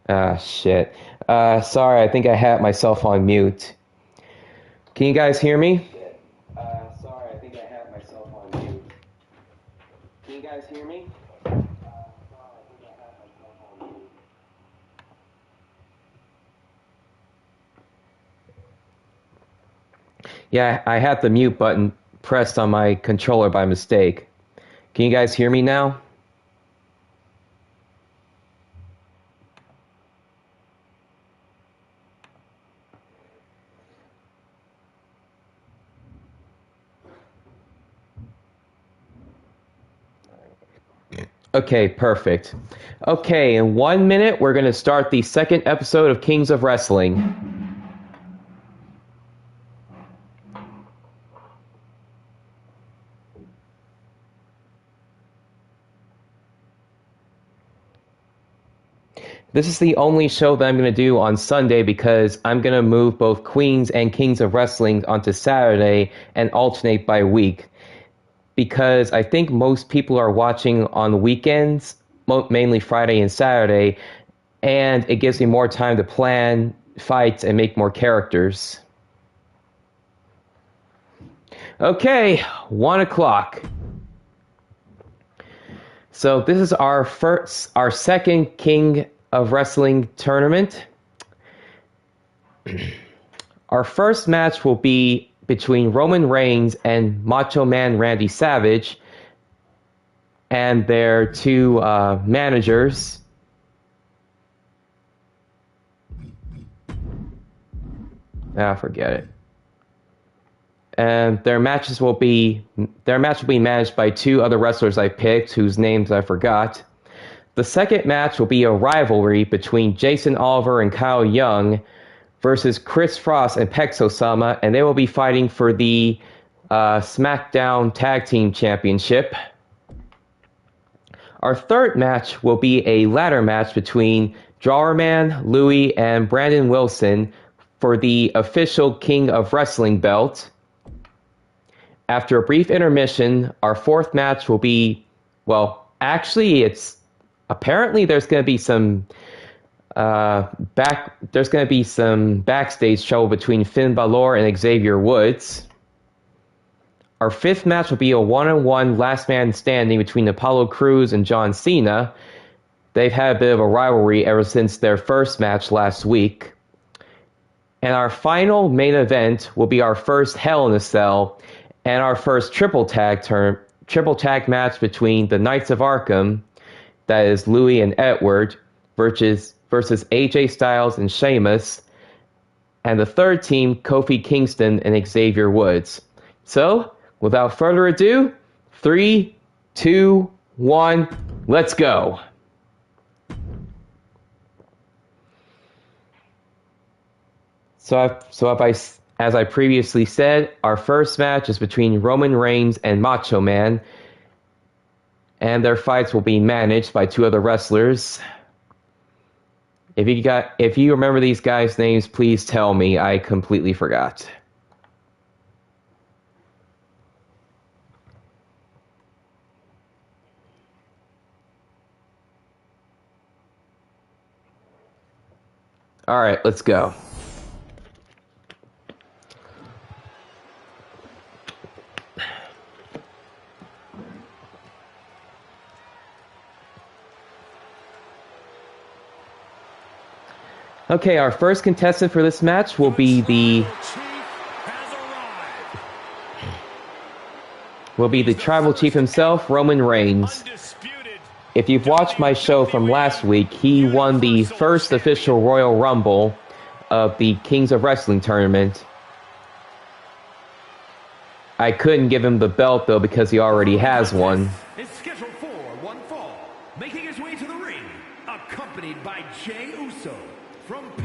Ah, shit. Sorry, I think I had myself on mute. Can you guys hear me? Sorry, I think I had myself on mute. Can you guys hear me? Yeah, I had the mute button pressed on my controller by mistake. Can you guys hear me now? Okay, perfect. Okay, in 1 minute, we're going to start the second episode of Kings of Wrestling. This is the only show that I'm going to do on Sunday because I'm going to move both Queens and Kings of Wrestling onto Saturday and alternate by week. Because I think most people are watching on the weekends, mainly Friday and Saturday, and it gives me more time to plan fights and make more characters. Okay, 1 o'clock. So this is our second King of Wrestling tournament. Our first match will be between Roman Reigns and Macho Man Randy Savage and their two managers. Forget it. And their match will be managed by two other wrestlers I picked, whose names I forgot. The second match will be a rivalry between Jason Oliver and Kyle Young versus Chris Frost and Pex Osama, and they will be fighting for the SmackDown Tag Team Championship. Our third match will be a ladder match between Drawerman, Louie, and Brandon Wilson for the official King of Wrestling belt. After a brief intermission, our fourth match will be, apparently there's going to be some backstage trouble between Finn Balor and Xavier Woods. Our fifth match will be a one-on-one last man standing between Apollo Crews and John Cena. They've had a bit of a rivalry ever since their first match last week. And our final main event will be our first Hell in a Cell and our first triple tag match between the Knights of Arkham, that is Louie and Edward, versus AJ Styles and Sheamus, and the third team, Kofi Kingston and Xavier Woods. So, without further ado, 3, 2, 1, let's go. As I previously said, our first match is between Roman Reigns and Macho Man, and their fights will be managed by two other wrestlers. If you remember these guys' names, please tell me. I completely forgot. All right, let's go. Okay, our first contestant for this match will be the Tribal Chief himself, Roman Reigns. If you've watched my show from last week, he won the first official Royal Rumble of the Kings of Wrestling tournament. I couldn't give him the belt, though, because he already has one. Is scheduled for one fall, making his way to the ring, accompanied by Jey Uso.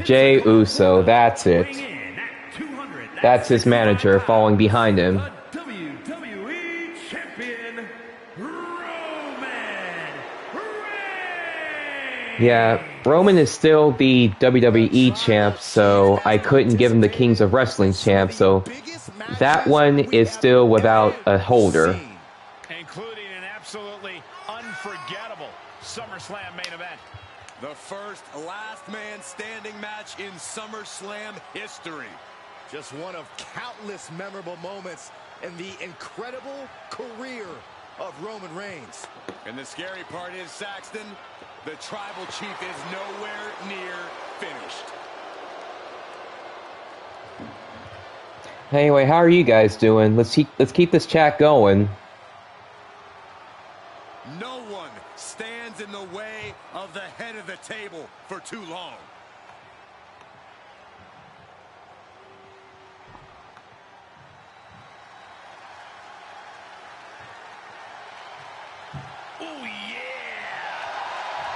Jey Uso, that's it. That's his manager following behind him. WWE Champion, Roman Reigns. Yeah, Roman is still the WWE champ, so I couldn't give him the Kings of Wrestling champ, so that one is still without a holder. Including an absolutely unforgettable SummerSlam main event. The The first last man standing match in SummerSlam history. Just one of countless memorable moments in the incredible career of Roman Reigns. And the scary part is, Saxton, the tribal chief is nowhere near finished. Anyway, how are you guys doing? Let's keep this chat going. No one stands in the way of the head of the table for too long. Oh, yeah!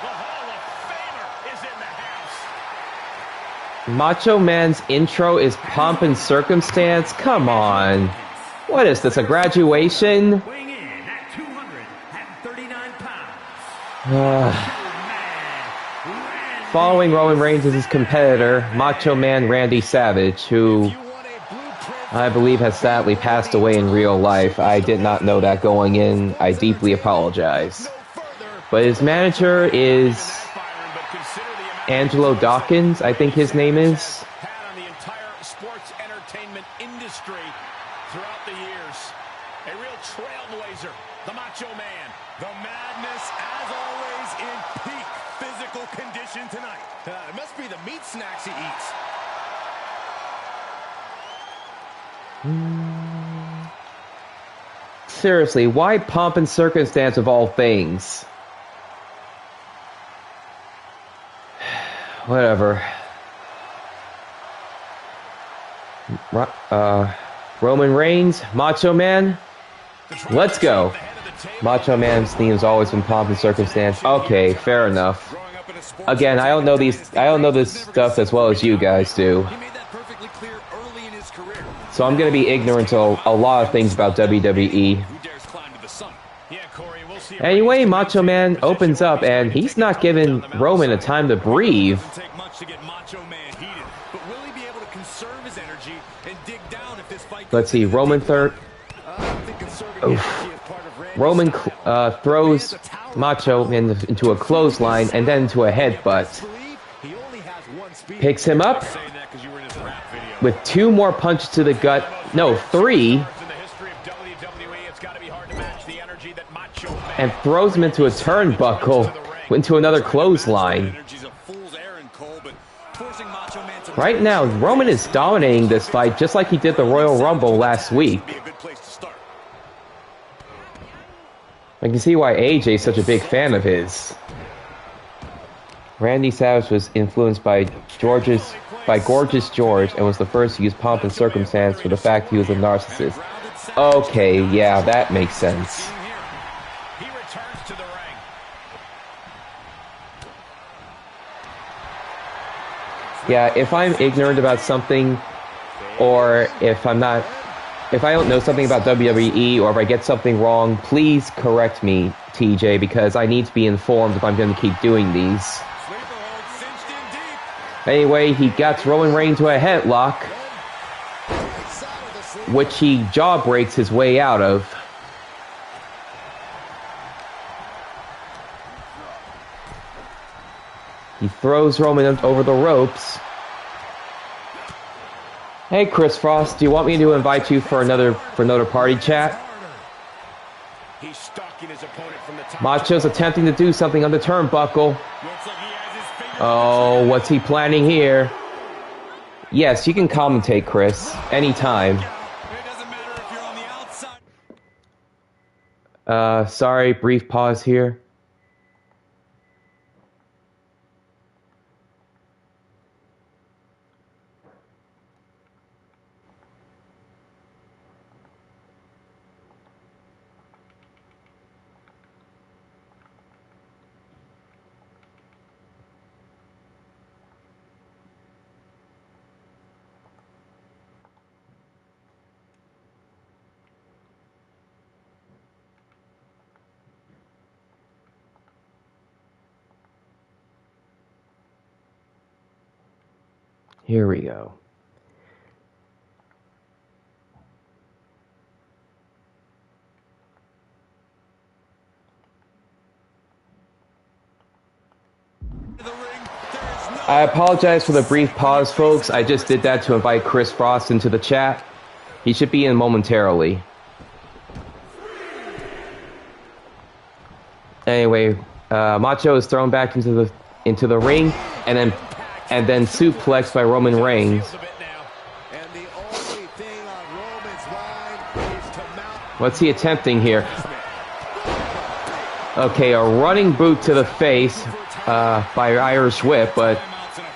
The Hall of Famer is in the house. Macho Man's intro is pomp and circumstance? Come on. What is this, a graduation? Weighing in at 239 pounds. Following Roman Reigns as his competitor, Macho Man Randy Savage, who I believe has sadly passed away in real life. I did not know that going in. I deeply apologize. But his manager is Angelo Dawkins, I think his name is. Had on the entire sports entertainment industry throughout the years. A real trailblazer, the Macho Man. The madness, as always, in peak physical condition tonight. It must be the meat snacks he eats. Seriously, why pomp and circumstance of all things? Whatever. Roman Reigns, Macho Man, let's go. Macho Man's theme has always been pomp and circumstance. Okay, fair enough. Again, I don't know this stuff as well as you guys do. He made that perfectly clear early in his career. So I'm gonna be ignorant to a lot of things about WWE. Who dares climb to the sun? Yeah, Corey, we'll see. Anyway, Macho Man opens up and he's not giving Roman a time to breathe. Doesn't take much to get Macho Man heated, but will he be able to conserve his energy and dig down if this fight? Let's see, Roman third. Roman throws Macho into a clothesline and then into a headbutt. Picks him up with 2 more punches to the gut. No, 3. And throws him into a turnbuckle, into another clothesline. Right now, Roman is dominating this fight just like he did the Royal Rumble last week. I can see why AJ is such a big fan of his. Randy Savage was influenced by Gorgeous George and was the first to use pomp and circumstance for the fact he was a narcissist. Okay, yeah, that makes sense. He returns to the ring. Yeah, if I'm ignorant about something, or if I don't know something about WWE, or if I get something wrong, please correct me, TJ, because I need to be informed if I'm going to keep doing these. Anyway, he gets Roman Reigns to a headlock, which he jaw breaks his way out of. He throws Roman over the ropes. Hey, Chris Frost, do you want me to invite you for another party chat? He's stalking his opponent from the top. Macho's attempting to do something on the turnbuckle. Oh, what's he planning here? Yes, you can commentate, Chris, anytime. Sorry, brief pause here. Here we go. I apologize for the brief pause, folks. I just did that to invite Chris Frost into the chat. He should be in momentarily. Anyway, Macho is thrown back into the ring, and then suplexed by Roman Reigns. What's he attempting here? Okay, a running boot to the face by Irish Whip, but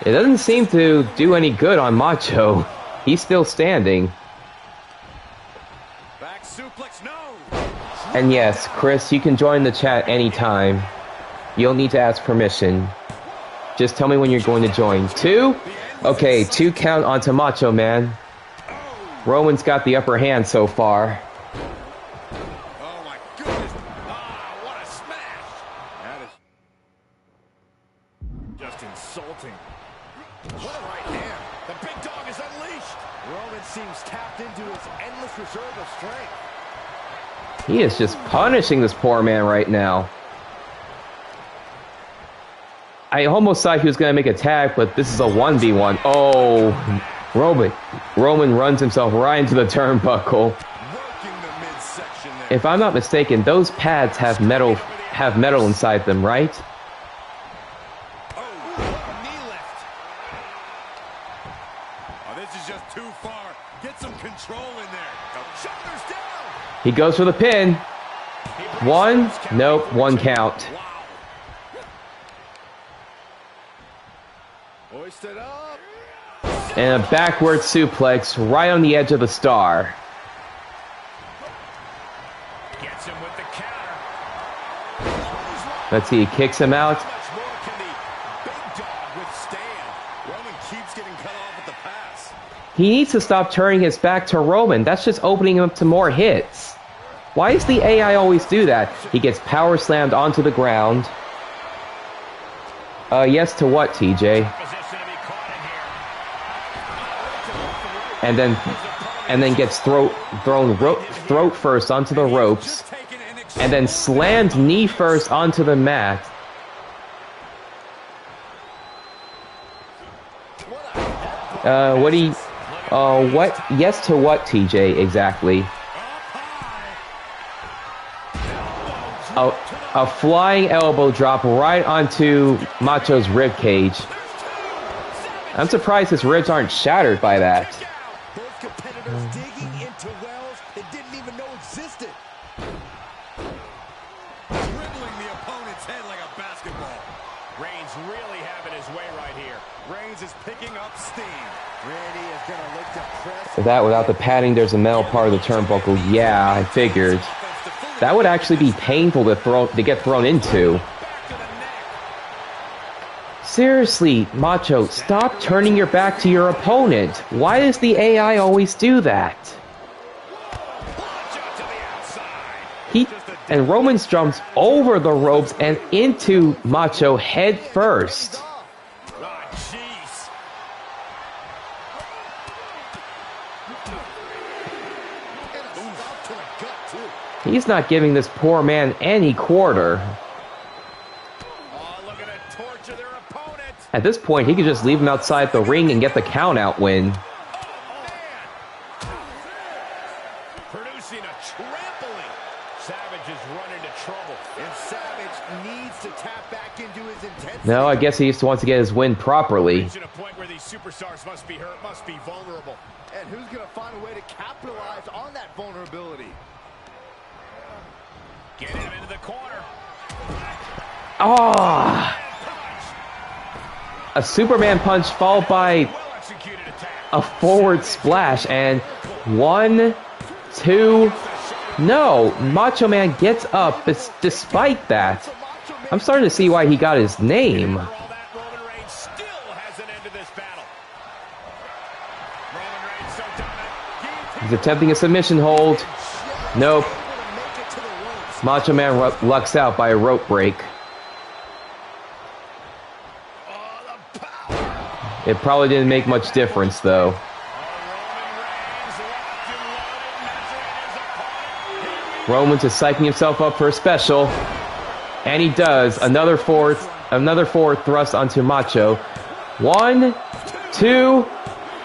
it doesn't seem to do any good on Macho. He's still standing. And yes, Chris, you can join the chat anytime. You don't need to ask permission. Just tell me when you're going to join. 2? Okay, 2 count onto Macho Man. Roman's got the upper hand so far. Oh my goodness. Ah, what a smash. That is just insulting. What a right hand. The big dog is unleashed. Roman seems tapped into his endless reserve of strength. He is just punishing this poor man right now. I almost thought he was going to make a tag, but this is a 1v1. Oh, Roman runs himself right into the turnbuckle. If I'm not mistaken, those pads have metal inside them, right? This is just too far. Get some control in there. Shoulders down. He goes for the pin. 1? Nope, 1 count. Hoisted up. And a backward suplex right on the edge of the star. Gets him with the counter. Let's see, he kicks him out. Much more can the big dog withstand? Roman keeps getting cut off at the pass. He needs to stop turning his back to Roman. That's just opening him up to more hits. Why does the AI always do that? He gets power slammed onto the ground. Yes to what, TJ? And then gets thrown throat first onto the ropes, and then slammed knee first onto the mat. What? Yes to what, TJ? Exactly. A flying elbow drop right onto Macho's rib cage. I'm surprised his ribs aren't shattered by that. Both competitors digging into wells they didn't even know existed. Dribbling the opponent's head like a basketball. Reigns really having his way right here. Reigns is picking up steam. Randy is going to look to press. That without the padding, there's a metal part of the turnbuckle. Yeah, I figured. That would actually be painful to get thrown into. Seriously, Macho, stop turning your back to your opponent. Why does the AI always do that? And Roman jumps over the ropes and into Macho head first. He's not giving this poor man any quarter. At this point, he could just leave him outside the ring and get the count-out win. Producing a trampling. Savage is running into trouble. And Savage needs to tap back into his intensity. No, I guess he just wants to get his win properly. Reaching a point where these superstars must be hurt, must be vulnerable. And who's going to find a way to capitalize on that vulnerability? Getting him into the corner. Ah! A Superman punch followed by a forward splash, and 1, 2, no, Macho Man gets up despite that. I'm starting to see why he got his name. He's attempting a submission hold. Nope. Macho Man lucks out by a rope break. It probably didn't make much difference, though. Roman's just psyching himself up for a special. And he does. Another forward another forward thrust onto Macho. 1, 2,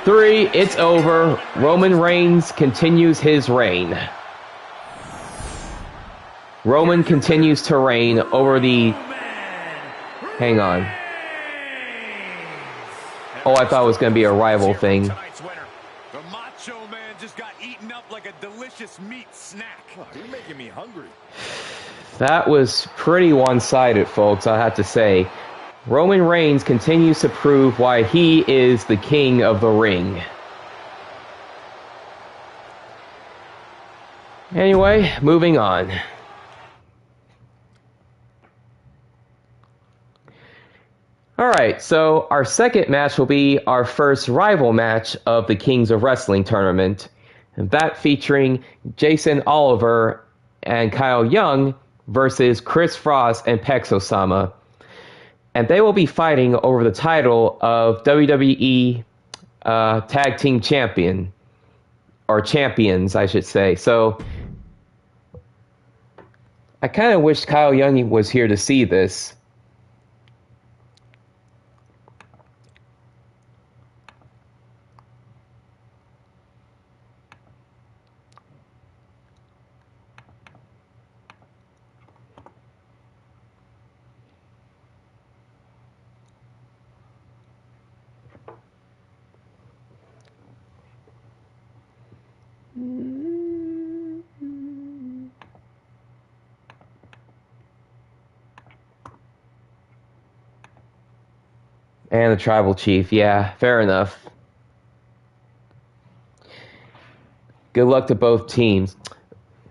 3. It's over. Roman Reigns continues his reign. Roman continues to reign over the... Hang on. Oh, I thought it was going to be a rival thing. The Macho Man just got eaten up like a delicious meat snack. Oh, you're making me hungry. That was pretty one-sided, folks, I have to say. Roman Reigns continues to prove why he is the king of the ring. Anyway, moving on. Alright, so our second match will be our first rival match of the Kings of Wrestling tournament. And that featuring Jason Oliver and Kyle Young versus Chris Frost and Pex Osama. And they will be fighting over the title of WWE Tag Team Champion. Or champions, I should say. So, I kind of wish Kyle Young was here to see this. And the tribal chief, yeah, fair enough. Good luck to both teams.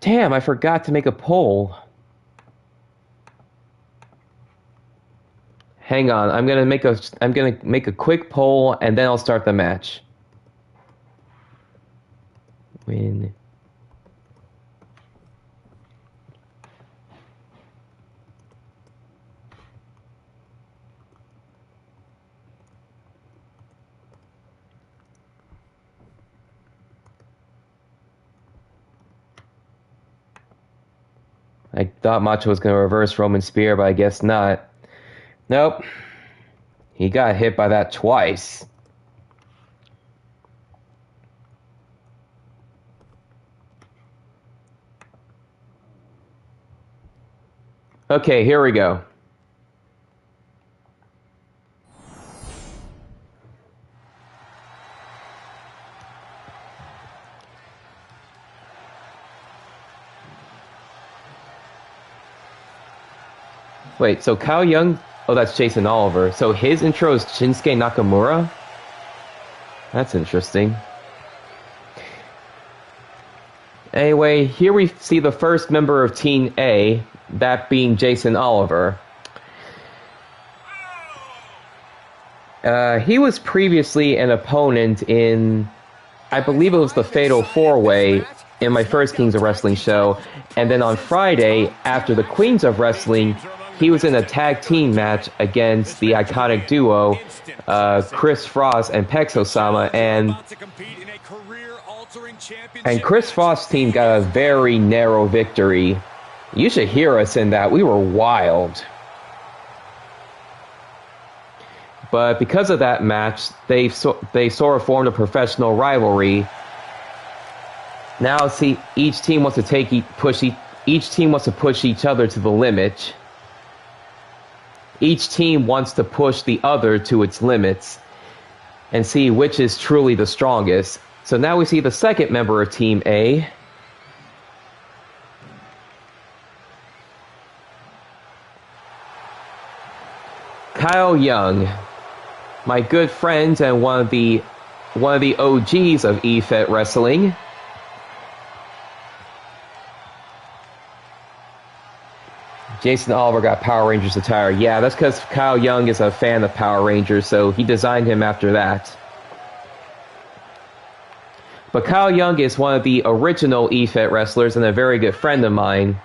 Damn, I forgot to make a poll. Hang on, I'm gonna make a quick poll and then I'll start the match. Win. I thought Macho was going to reverse Roman Spear, but I guess not. Nope. He got hit by that twice. Okay, here we go. Wait, so Kyle Young... Oh, that's Jason Oliver. So his intro is Shinsuke Nakamura? That's interesting. Anyway, here we see the first member of Team A, that being Jason Oliver. He was previously an opponent in... I believe it was the Fatal 4-Way in my first Kings of Wrestling show. And then on Friday, after the Queens of Wrestling... He was in a tag team match against the iconic duo, Chris Frost and Pex Osama, and Chris Frost's team got a very narrow victory. You should hear us in that. We were wild. But because of that match, they sort of formed a professional rivalry. Now, see, each team wants to push each other to the limit. Each team wants to push the other to its limits and see which is truly the strongest. So now we see the second member of Team A. Kyle Young, my good friend and one of the OGs of EFET Wrestling. Jason Oliver got Power Rangers attire. Yeah, that's because Kyle Young is a fan of Power Rangers, so he designed him after that. But Kyle Young is one of the original EFET wrestlers and a very good friend of mine.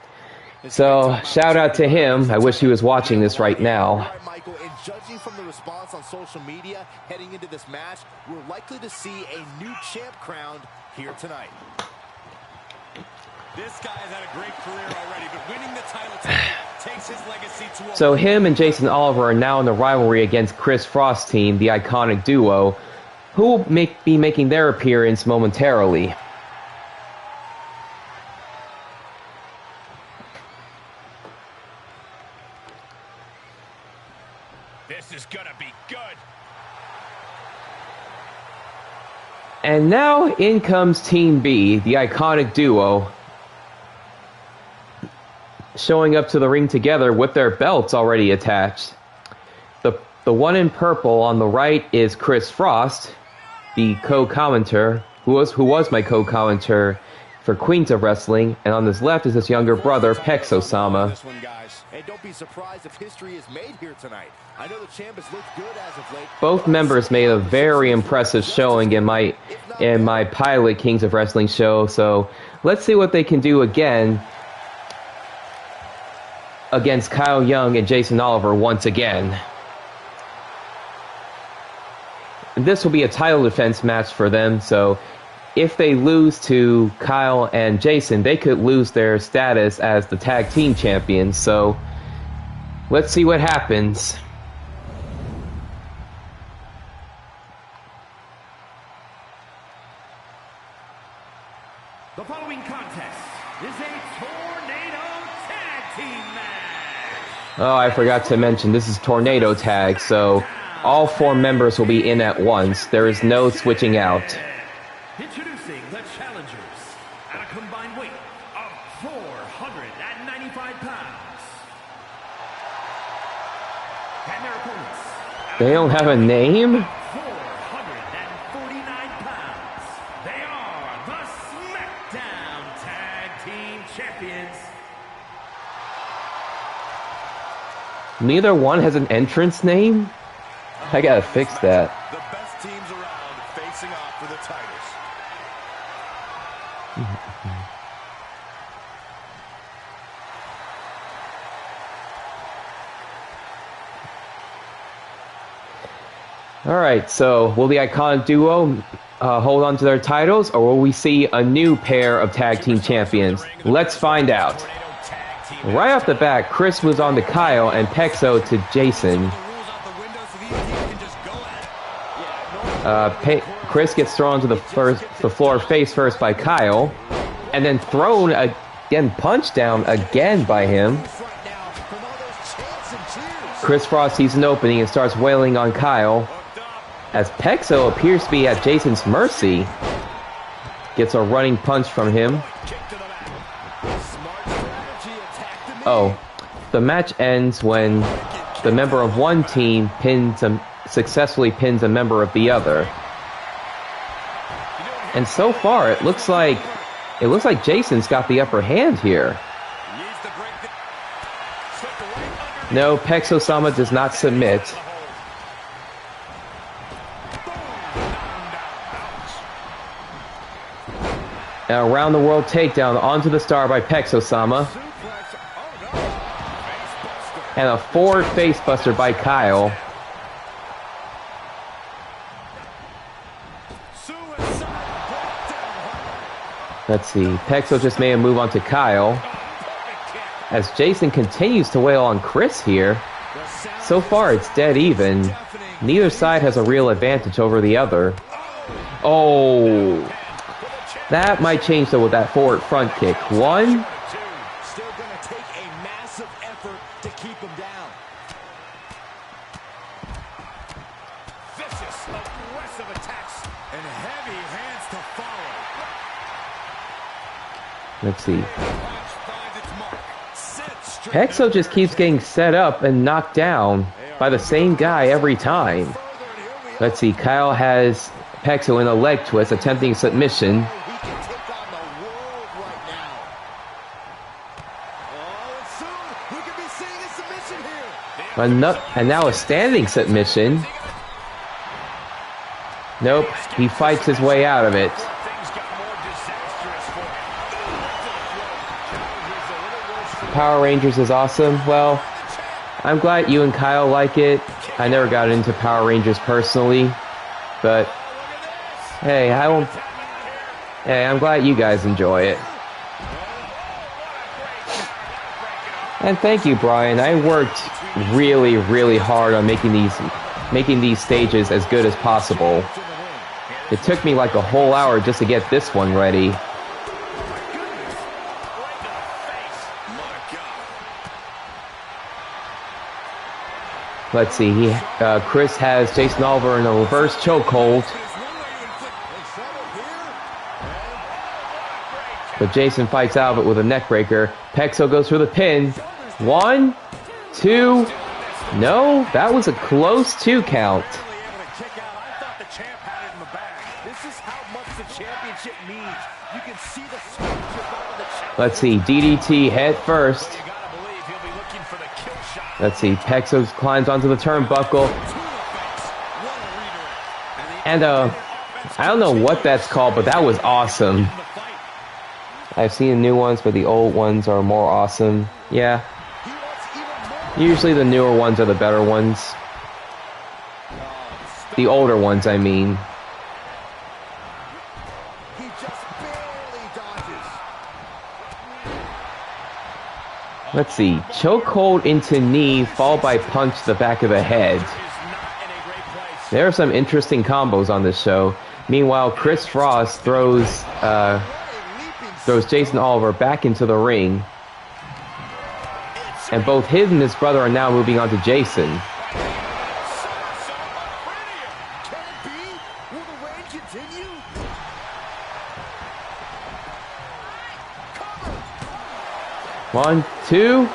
So, shout out to him. I wish he was watching this right now. All right, Michael, and judging from the response on social media heading into this match, we're likely to see a new champ crowned here tonight. This guy has had a great career already, but winning the title tonight takes his legacy to a... So him and Jason Oliver are now in the rivalry against Chris Frost's team, the Iconic Duo, who will be making their appearance momentarily. This is gonna be good. And now in comes Team B, the Iconic Duo, showing up to the ring together with their belts already attached. The one in purple on the right is Chris Frost, the co-commentator, who was my co-commentator for Queens of Wrestling, and on his left is his younger brother, Pex Osama. And don't be surprised if history is made here tonight. I know the champ has looked good as of late. Both members made a very impressive showing in my pilot Kings of Wrestling show, so let's see what they can do again against Kyle Young and Jason Oliver once again. This will be a title defense match for them, so if they lose to Kyle and Jason, they could lose their status as the tag team champions, so let's see what happens. The following contest is a Tornado Tag Team match. Oh, I forgot to mention, this is Tornado Tag, so all 4 members will be in at once. There is no switching out. Introducing the challengers at a combined weight of 495 pounds. And their opponents. They don't have a name? 449 pounds. They are the SmackDown Tag Team Champions. Neither one has an entrance name? I gotta fix that. The best teams around facing off for the titles. Alright, so will the Iconic Duo hold on to their titles, or will we see a new pair of tag team champions? Let's find out. Right off the bat, Chris moves on to Kyle and Pexo to Jason. Chris gets thrown to the floor face first by Kyle, and then punched down again by him. Chris Frost sees an opening and starts wailing on Kyle, as Pexo appears to be at Jason's mercy. Gets a running punch from him. Oh, the match ends when the member of one team successfully pins a member of the other. And so far, it looks like Jason's got the upper hand here. No, Pex Osama does not submit. Now, around the world takedown onto the star by Pex Osama. And a forward facebuster by Kyle. Let's see, Pexo just made a move onto Kyle. As Jason continues to wail on Chris here. So far, it's dead even. Neither side has a real advantage over the other. Oh, that might change though with that forward front kick. One. Still going to take a massive effort to keep him down. Vicious, aggressive attacks and heavy hands to follow. Let's see. Pexo just keeps getting set up and knocked down by the same guy every time. Let's see, Kyle has Pexo in a leg twist, attempting submission. And now a standing submission. Nope, he fights his way out of it. Power Rangers is awesome. Well, I'm glad you and Kyle like it. I never got into Power Rangers personally, but hey, I'm glad you guys enjoy it. And thank you, Brian. I worked really, really hard on making these stages as good as possible. It took me like a whole hour just to get this one ready. Let's see. Chris has Jason Oliver in a reverse chokehold. But Jason fights out of it with a neckbreaker. Pexo goes for the pin. 1, 2. No, that was a close 2 count. Let's see. DDT head first. Let's see. Pexo climbs onto the turnbuckle. And I don't know what that's called, but that was awesome. I've seen the new ones, but the old ones are more awesome. Yeah. Usually the newer ones are the better ones. The older ones, I mean. Let's see. Chokehold into knee, followed by punch to the back of the head. There are some interesting combos on this show. Meanwhile, Chris Frost throws Jason Oliver back into the ring. And both him and his brother are now moving on to Jason. One, two.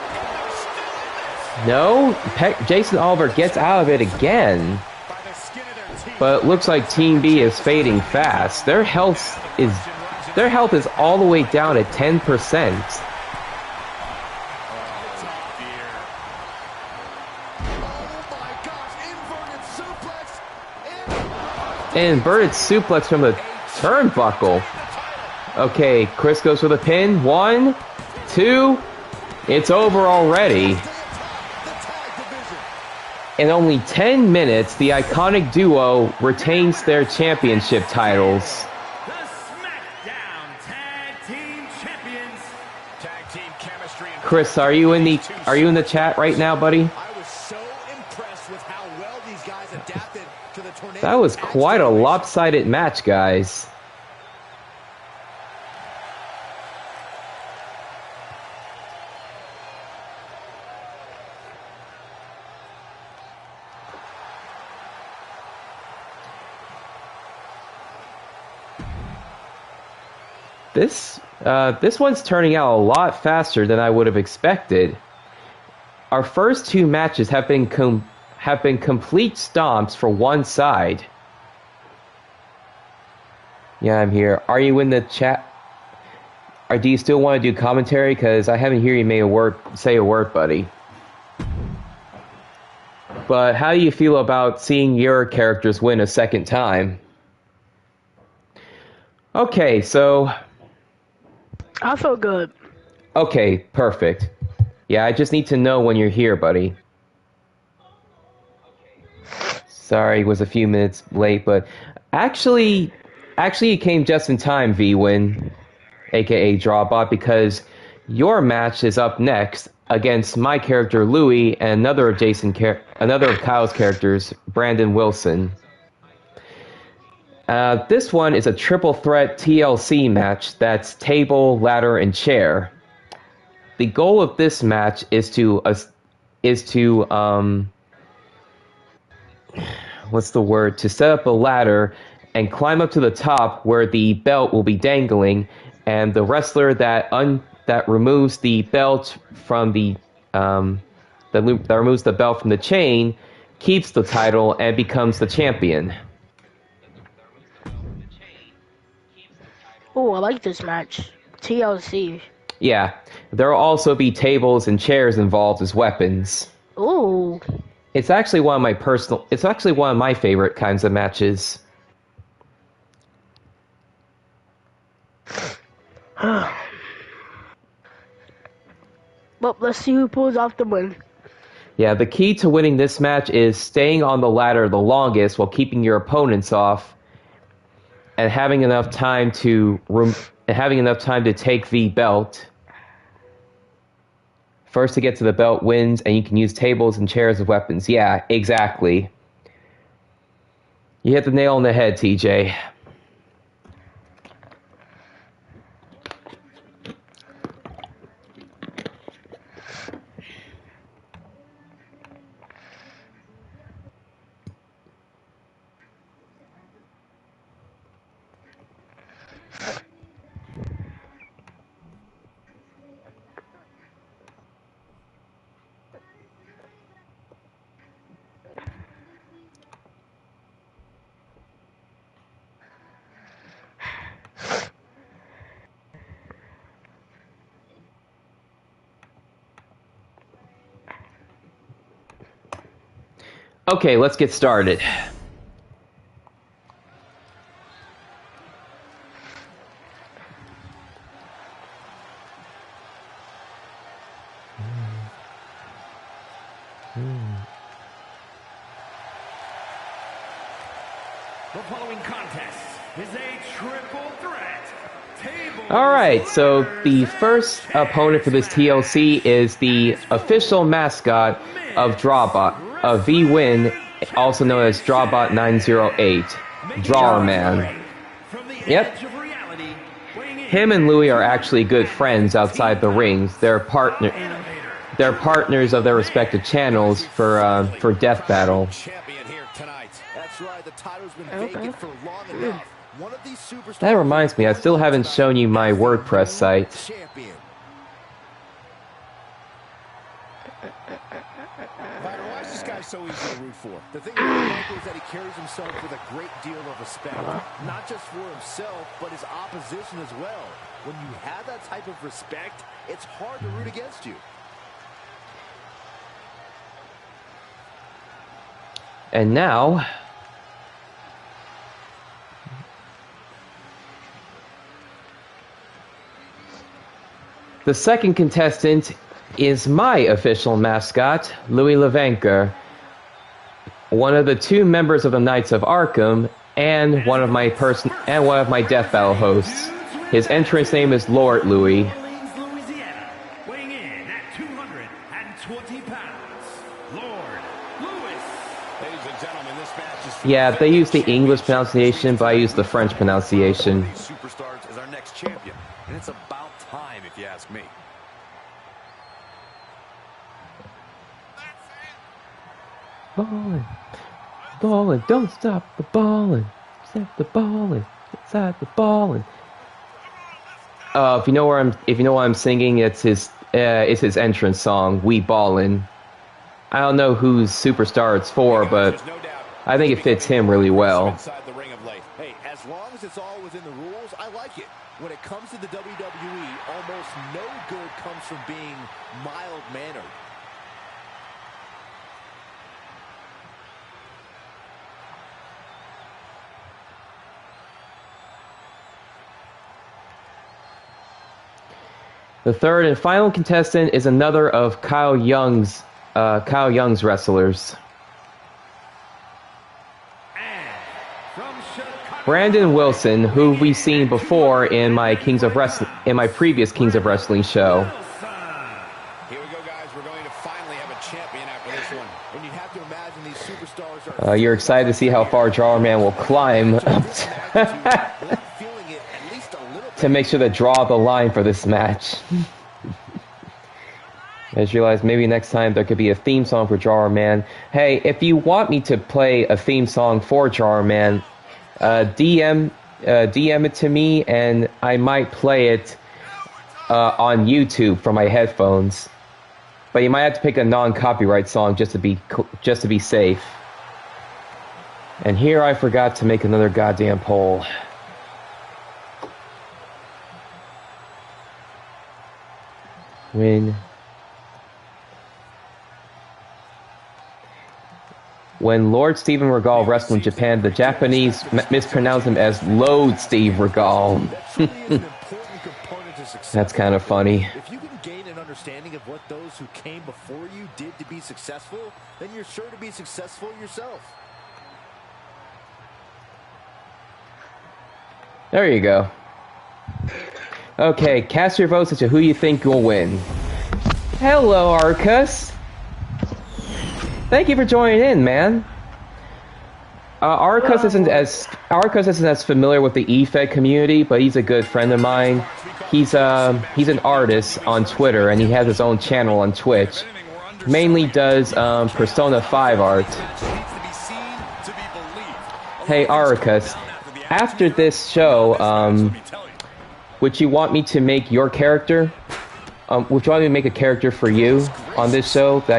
No, Jason Oliver gets out of it again. But it looks like Team B is fading fast. Their health is all the way down at 10%. And inverted suplex from the turnbuckle. Okay, Chris goes for the pin. 1, 2. It's over already. In only 10 minutes, the iconic duo retains their championship titles. The SmackDown Tag Team Champions. Tag team chemistry and Chris, are you in the chat right now, buddy? I was so impressed with how well these guys adapted to the tornado. That was quite a lopsided match, guys. This one's turning out a lot faster than I would have expected. Our first 2 matches have been complete stomps for one side. Yeah, I'm here. Are you in the chat? Or do you still want to do commentary? Because I haven't heard you say a word, buddy. But how do you feel about seeing your characters win a second time? Okay, so... I feel good. Okay, perfect. Yeah, I just need to know when you're here, buddy. Sorry, it was a few minutes late, but actually you came just in time, V-Win, aka Drawbot, because your match is up next against my character Louie and another of Kyle's characters, Brandon Wilson. This one is a triple threat TLC match that's table, ladder, and chair. The goal of this match is to set up a ladder and climb up to the top where the belt will be dangling, and the wrestler that removes the belt from that removes the belt from the chain keeps the title and becomes the champion. Oh, I like this match. TLC. Yeah, there will also be tables and chairs involved as weapons. Ooh. It's actually one of my favorite kinds of matches. Well, let's see who pulls off the win. Yeah, the key to winning this match is staying on the ladder the longest while keeping your opponents off, and having enough time to take the belt First to get to the belt wins, and you can use tables and chairs as weapons. Yeah, exactly. You hit the nail on the head, TJ. Okay, let's get started. The following contest is a triple threat. All right, so the first opponent for this TLC is the official mascot of Drawbot, of V-Win, also known as Drawbot 908, Drawer Man. Yep. Him and Louis are actually good friends outside the rings. They're partners of their respective channels for Death Battle. That's right, the title's been vacant for long enough. One of these superstars. That reminds me, I still haven't shown you my WordPress site. Champion. Why is this guy so easy to root for? The thing about Michael is that he carries himself with a great deal of respect. Not just for himself, but his opposition as well. When you have that type of respect, it's hard to root against you. And now, the second contestant is my official mascot, Louis Levanker, one of the two members of the Knights of Arkham, and one of my Death Battle hosts. His entrance name is Lord Louis. Louisiana, weighing in at 220 pounds, Lord Louis. Ladies and gentlemen, this match is Yeah, they use the English pronunciation, but I use the French pronunciation. superstars as our next champion, and it's about time, if you ask me. Ballin', ballin', don't stop the ballin', set the ballin', inside the ballin'. If you know what I'm singing, it's his entrance song, "We Ballin'." I don't know whose superstar it's for, but I think it fits him really well. Inside the ring of late. Hey, as long as it's all within the rules, I like it. When it comes to the WWE, almost no good comes from being mild-mannered. The third and final contestant is another of Kyle Young's wrestlers. Brandon Wilson, who we've seen before in my previous Kings of Wrestling show. Here we go, guys. We're going to finally have a champion after this one. And you have to imagine these superstars are You're excited to see how far Drawer Man will climb up feeling it at least a little bit. to make sure to draw the line for this match. I just realized maybe next time there could be a theme song for Drawer Man. Hey, if you want me to play a theme song for Drawer Man, DM it to me, and I might play it on YouTube from my headphones. But you might have to pick a non-copyright song just to be safe. And here I forgot to make another goddamn poll. When Lord Steven Regal wrestled in Japan, the Japanese mispronounced him as Lode Steve Regal. That truly is an important component to success. That's kind of funny. If you can gain an understanding of what those who came before you did to be successful, then you're sure to be successful yourself. There you go. Okay, cast your votes as to who you think will win. Hello, Arcus. Thank you for joining in, man. Arcus isn't as familiar with the EFED community, but he's a good friend of mine. He's an artist on Twitter, and he has his own channel on Twitch. Mainly does Persona 5 art. Hey, Arcus, after this show, would you want me to make your character? Would you want me to make a character for you on this show that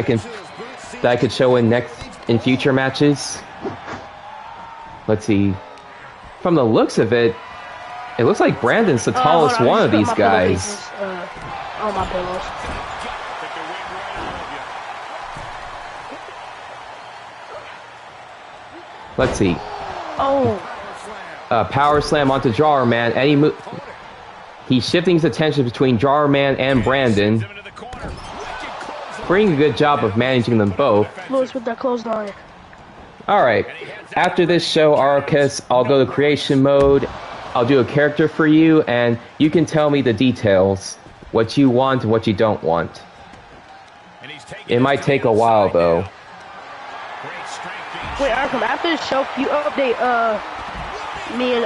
I could show in future matches? Let's see. From the looks of it, it looks like Brandon's the tallest one of these guys. Oh, my pillows. Let's see. Oh. Power slam onto Drawer Man. He's shifting his attention between Drawer Man and Brandon. Doing a good job of managing them both. Lewis with that clothesline. Alright. After this show, Arcus, I'll go to creation mode. I'll do a character for you, and you can tell me the details. What you want and what you don't want. It might take a while, though. Wait, Arkham, after the show, you update, me and,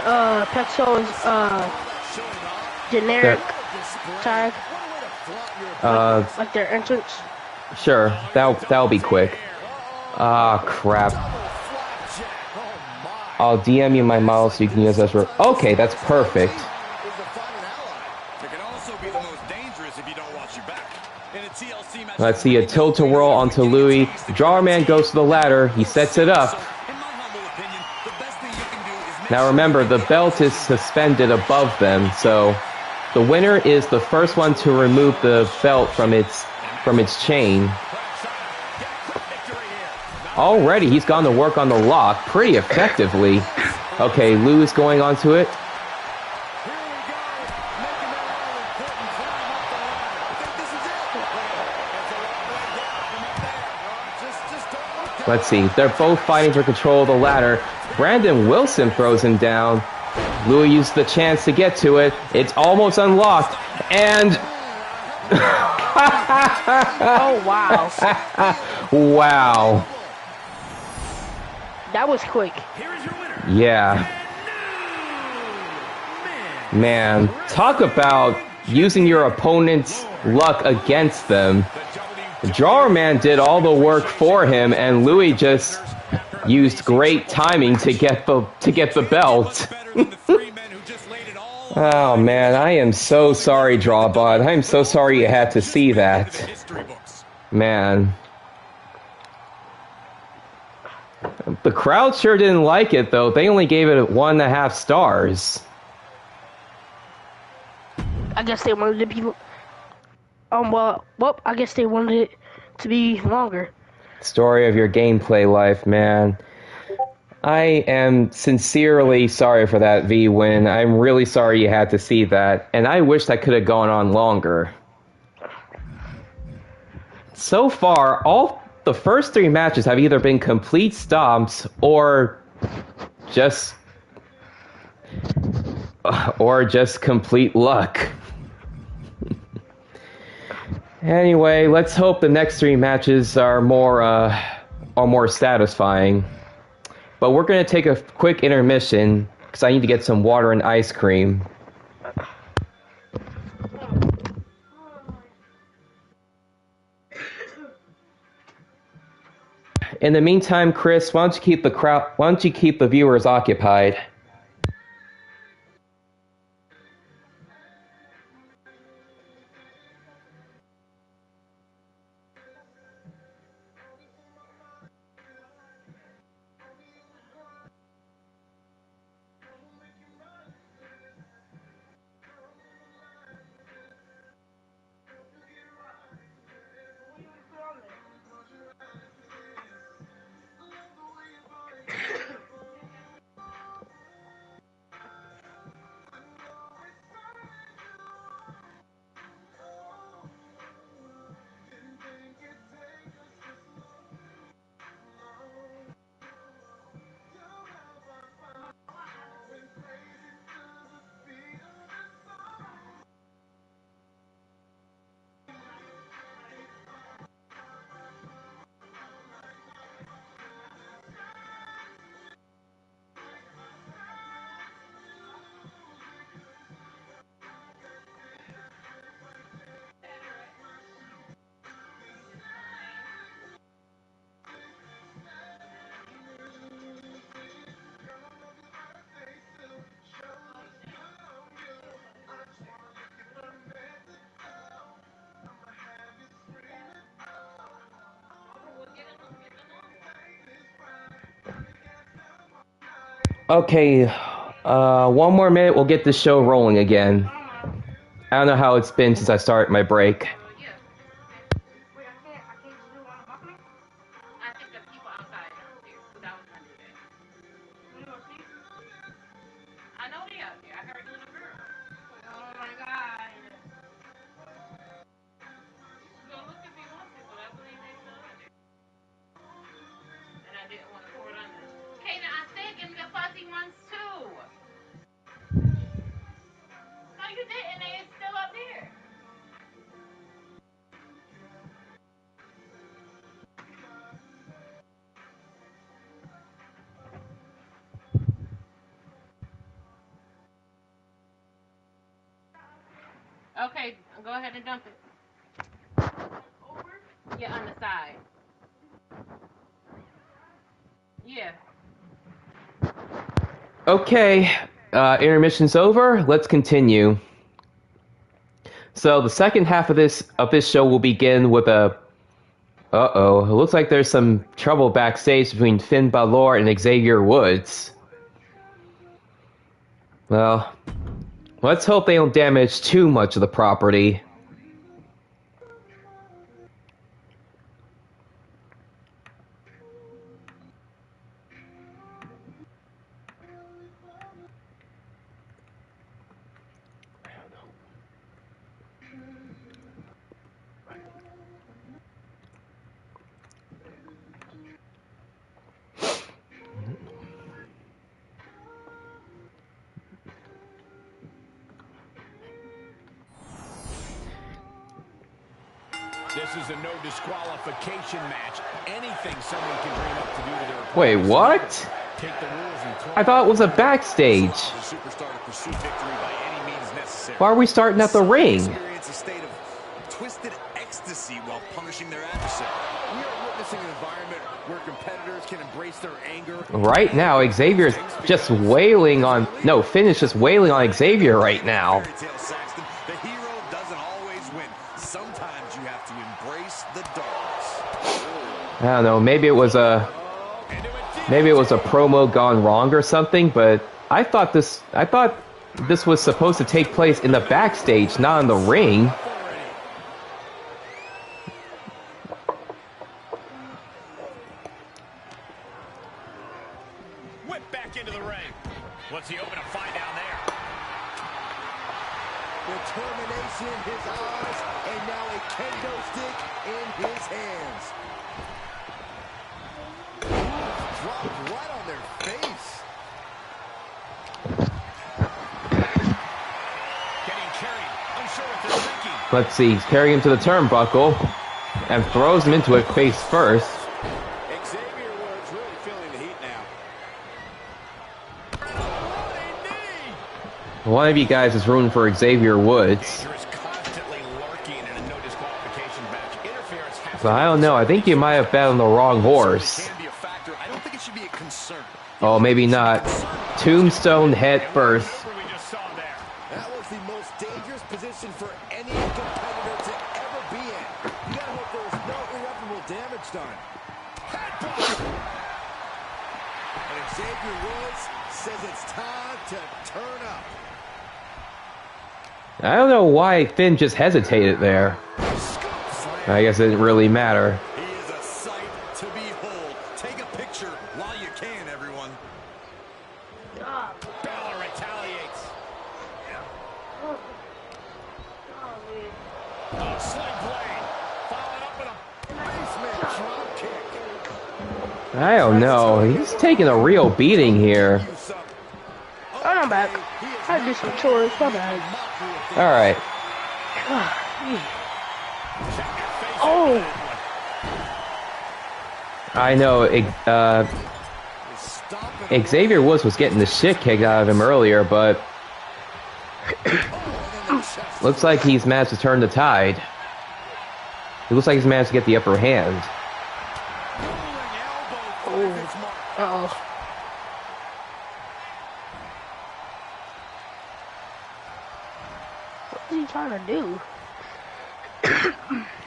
Pexo's, generic tag? Like their entrance? Sure. That'll be quick. Ah, crap. I'll DM you my model so you can use as okay, that's perfect. Let's see, a tilt-a-whirl onto Louis. Drawer Man goes to the ladder. He sets it up. Now remember, the belt is suspended above them, so the winner is the first one to remove the belt from its chain. Already, he's gone to work on the lock pretty effectively. Okay, Lou is going onto it. Let's see, they're both fighting for control of the ladder. Brandon Wilson throws him down. Louis used the chance to get to it. It's almost unlocked, and... Oh, wow. Wow. That was quick. Yeah. Man, talk about using your opponent's luck against them. Drawer Man did all the work for him, and Louis just used great timing to get the belt. Oh man, I am so sorry, Drawbot. I'm so sorry you had to see that. Man. The crowd sure didn't like it, though. They only gave it 1.5 stars. I guess they wanted it to be... well, I guess they wanted it to be longer. Story of your gameplay life, man. I am sincerely sorry for that V-win. I'm really sorry you had to see that, and I wish that could have gone on longer. So far, the first 3 matches have either been complete stomps or just complete luck. Anyway, let's hope the next 3 matches are more satisfying. But we're going to take a quick intermission because I need to get some water and ice cream. In the meantime, Chris, why don't you keep the viewers occupied? Okay, one more minute, we'll get this show rolling again. I don't know how it's been since I started my break. Okay, go ahead and dump it. Yeah, on the side. Yeah. Okay, intermission's over. Let's continue. So the second half of this show will begin with a. It looks like there's some trouble backstage between Finn Balor and Xavier Woods. Well, let's hope they don't damage too much of the property. This is a no disqualification match. Anything someone can dream up to do to their opponent. Wait, what? Take the rules and I thought it was a backstage. The superstar to pursue victory by any means necessary. Why are we starting at the ring? Experience a state of twisted ecstasy while punishing their adversary. We are witnessing an environment where competitors can embrace their anger. Right now, Xavier's just wailing on... No, Finn is just wailing on Xavier right now. Fairy tale, Saxton. The hero doesn't always win. Sometimes you have to embrace the darkness. I don't know, maybe it was a promo gone wrong or something, but I thought this was supposed to take place in the backstage, not in the ring. whip back into the ring. What's he hoping to find down there? Determination in his eyes, and now a kendo stick in his hands. Dropped right on their face. Getting carried. Unsure what they're thinking. Let's see, he's carrying him to the turnbuckle and throws him into it face first. Xavier Woods really feeling the heat now. One of you guys is rooting for Xavier Woods. Danger is constantly lurking in a no disqualification match. Interference has But I don't know, I think you might have bet on the wrong horse. Can be a factor. I don't think it should be a concern. Oh, maybe not. Tombstone head first. Whatever we just saw there. That was the most dangerous position for any competitor to ever be in. You gotta hope there was no irreparable damage done. And Xavier Woods says it's time to turn up. I don't know why Finn just hesitated there. I guess it didn't really matter. He is a sight to behold. Take a picture while you can, everyone. Balor retaliates. Oh, sling blade. Followed up with a Basement drop kick. I don't know, he's taking a real beating here. Oh, I'm back. I had to do some chores. My bad. Alright. Oh, I know, Xavier Woods was getting the shit kicked out of him earlier, but looks like he's managed to turn the tide. It looks like he's managed to get the upper hand. uh-oh. What is he trying to do?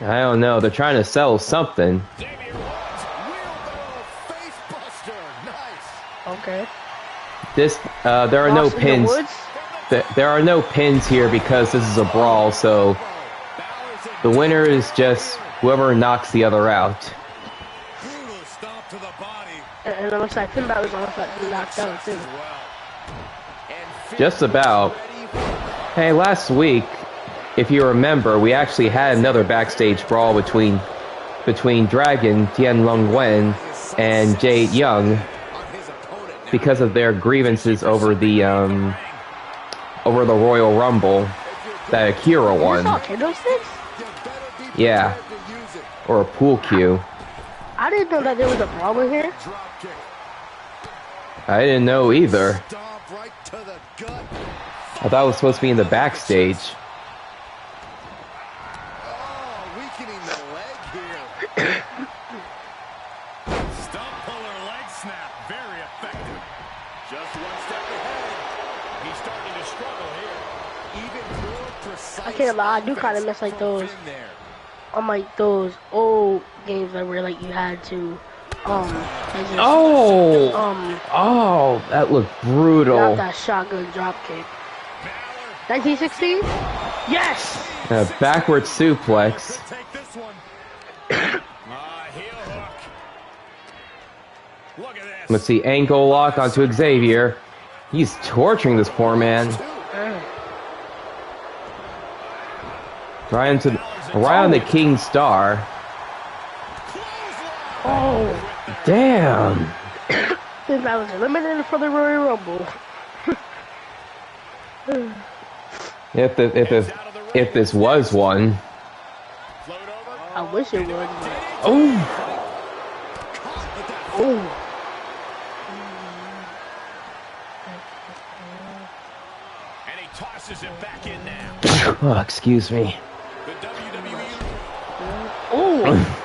I don't know, they're trying to sell something. Xavier Woods. Wheelbarrow face buster. Nice. Okay. there are no Lost in the pins. woods? There are no pins here because this is a brawl, so the winner is just whoever knocks the other out. Brutal stomp to the body. And it looks like Finn Balor's almost like knocked out too. Just about. Hey, last week, if you remember, we actually had another backstage brawl between Dragon, Tian Long Wen, and Jade Young because of their grievances over the Royal Rumble that Akira won. Candlesticks? Yeah, or a pool cue. I didn't know that there was a brawl in here. I didn't know either. I thought it was supposed to be in the backstage. Weakening the leg here. Stump puller leg snap. Very effective. Just one step ahead. He's starting to struggle here. Even more precise. I can't lie, I do kind of miss like those, like those old games that where like you had to, Oh, that looked drop brutal. that shotgun drop kick. 1916? Yes! A backward suplex. Take this one. Heel hook. Look at this. Let's see, ankle lock onto Xavier. He's torturing this poor man. Right on the King Star. Oh, Damn. Finn Balor's eliminated from the Royal Rumble. If this was one. I wish it was. Oh. Oh. And he tosses it back in now. Oh, excuse me. The WWE. Oh.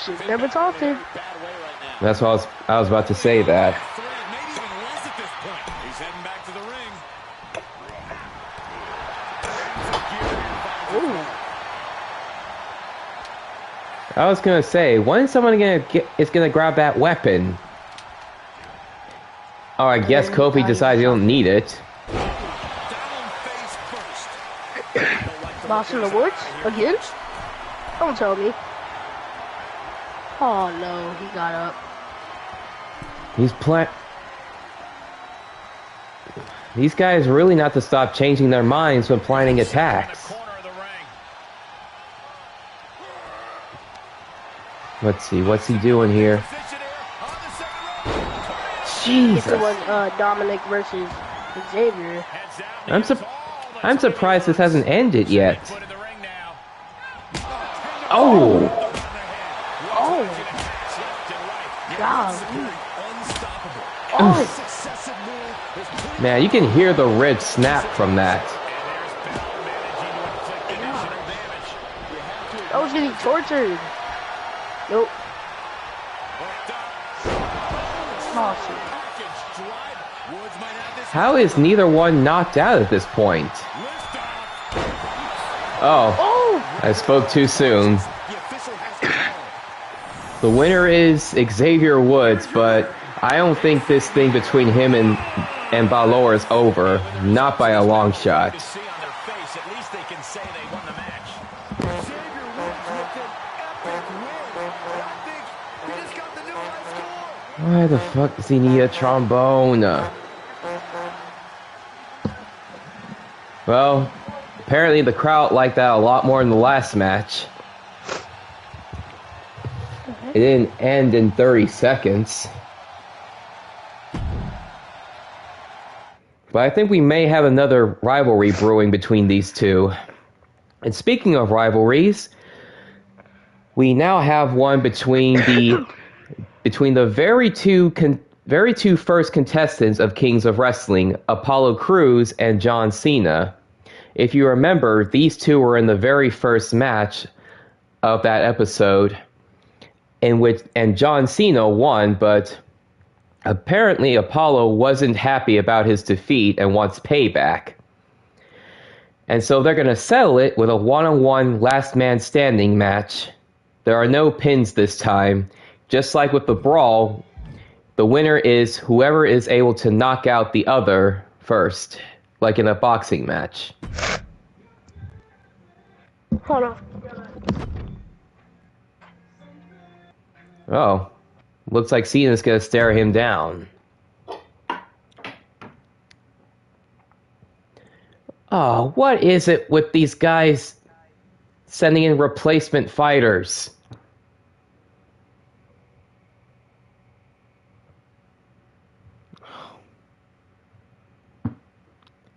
Shit, never talked to. That's what I was about to say that. Maybe even less at this point. He's heading back to the ring. I was gonna say, when is someone gonna grab that weapon? Oh, I guess Kofi decides he don't need it. Lost in the woods? Again? Don't tell me. Oh no, he got up. These guys really not to stop changing their minds when planning attacks. Let's see, what's he doing here? If Jesus. it was Dominic versus Xavier. I'm surprised this hasn't ended yet. Oh! Oh! God. Oh! Man, you can hear the ribs snap from that. I was getting tortured. Nope. Awesome. How is neither one knocked out at this point? Oh, Oh! I spoke too soon. The winner is Xavier Woods, but I don't think this thing between him and Balor is over. Not by a long shot. Why the fuck does he need a trombone? Well, apparently the crowd liked that a lot more than the last match. It didn't end in 30 seconds. But I think we may have another rivalry brewing between these two. And speaking of rivalries, we now have one between the very two first contestants of Kings of Wrestling, Apollo Crews and John Cena. If you remember, these two were in the very first match of that episode, and John Cena won, but apparently Apollo wasn't happy about his defeat and wants payback. And so they're going to settle it with a one-on-one last man standing match. There are no pins this time. Just like with the brawl, the winner is whoever is able to knock out the other first, like in a boxing match. Hold on. Oh, looks like Cena's gonna stare him down. Oh, what is it with these guys sending in replacement fighters?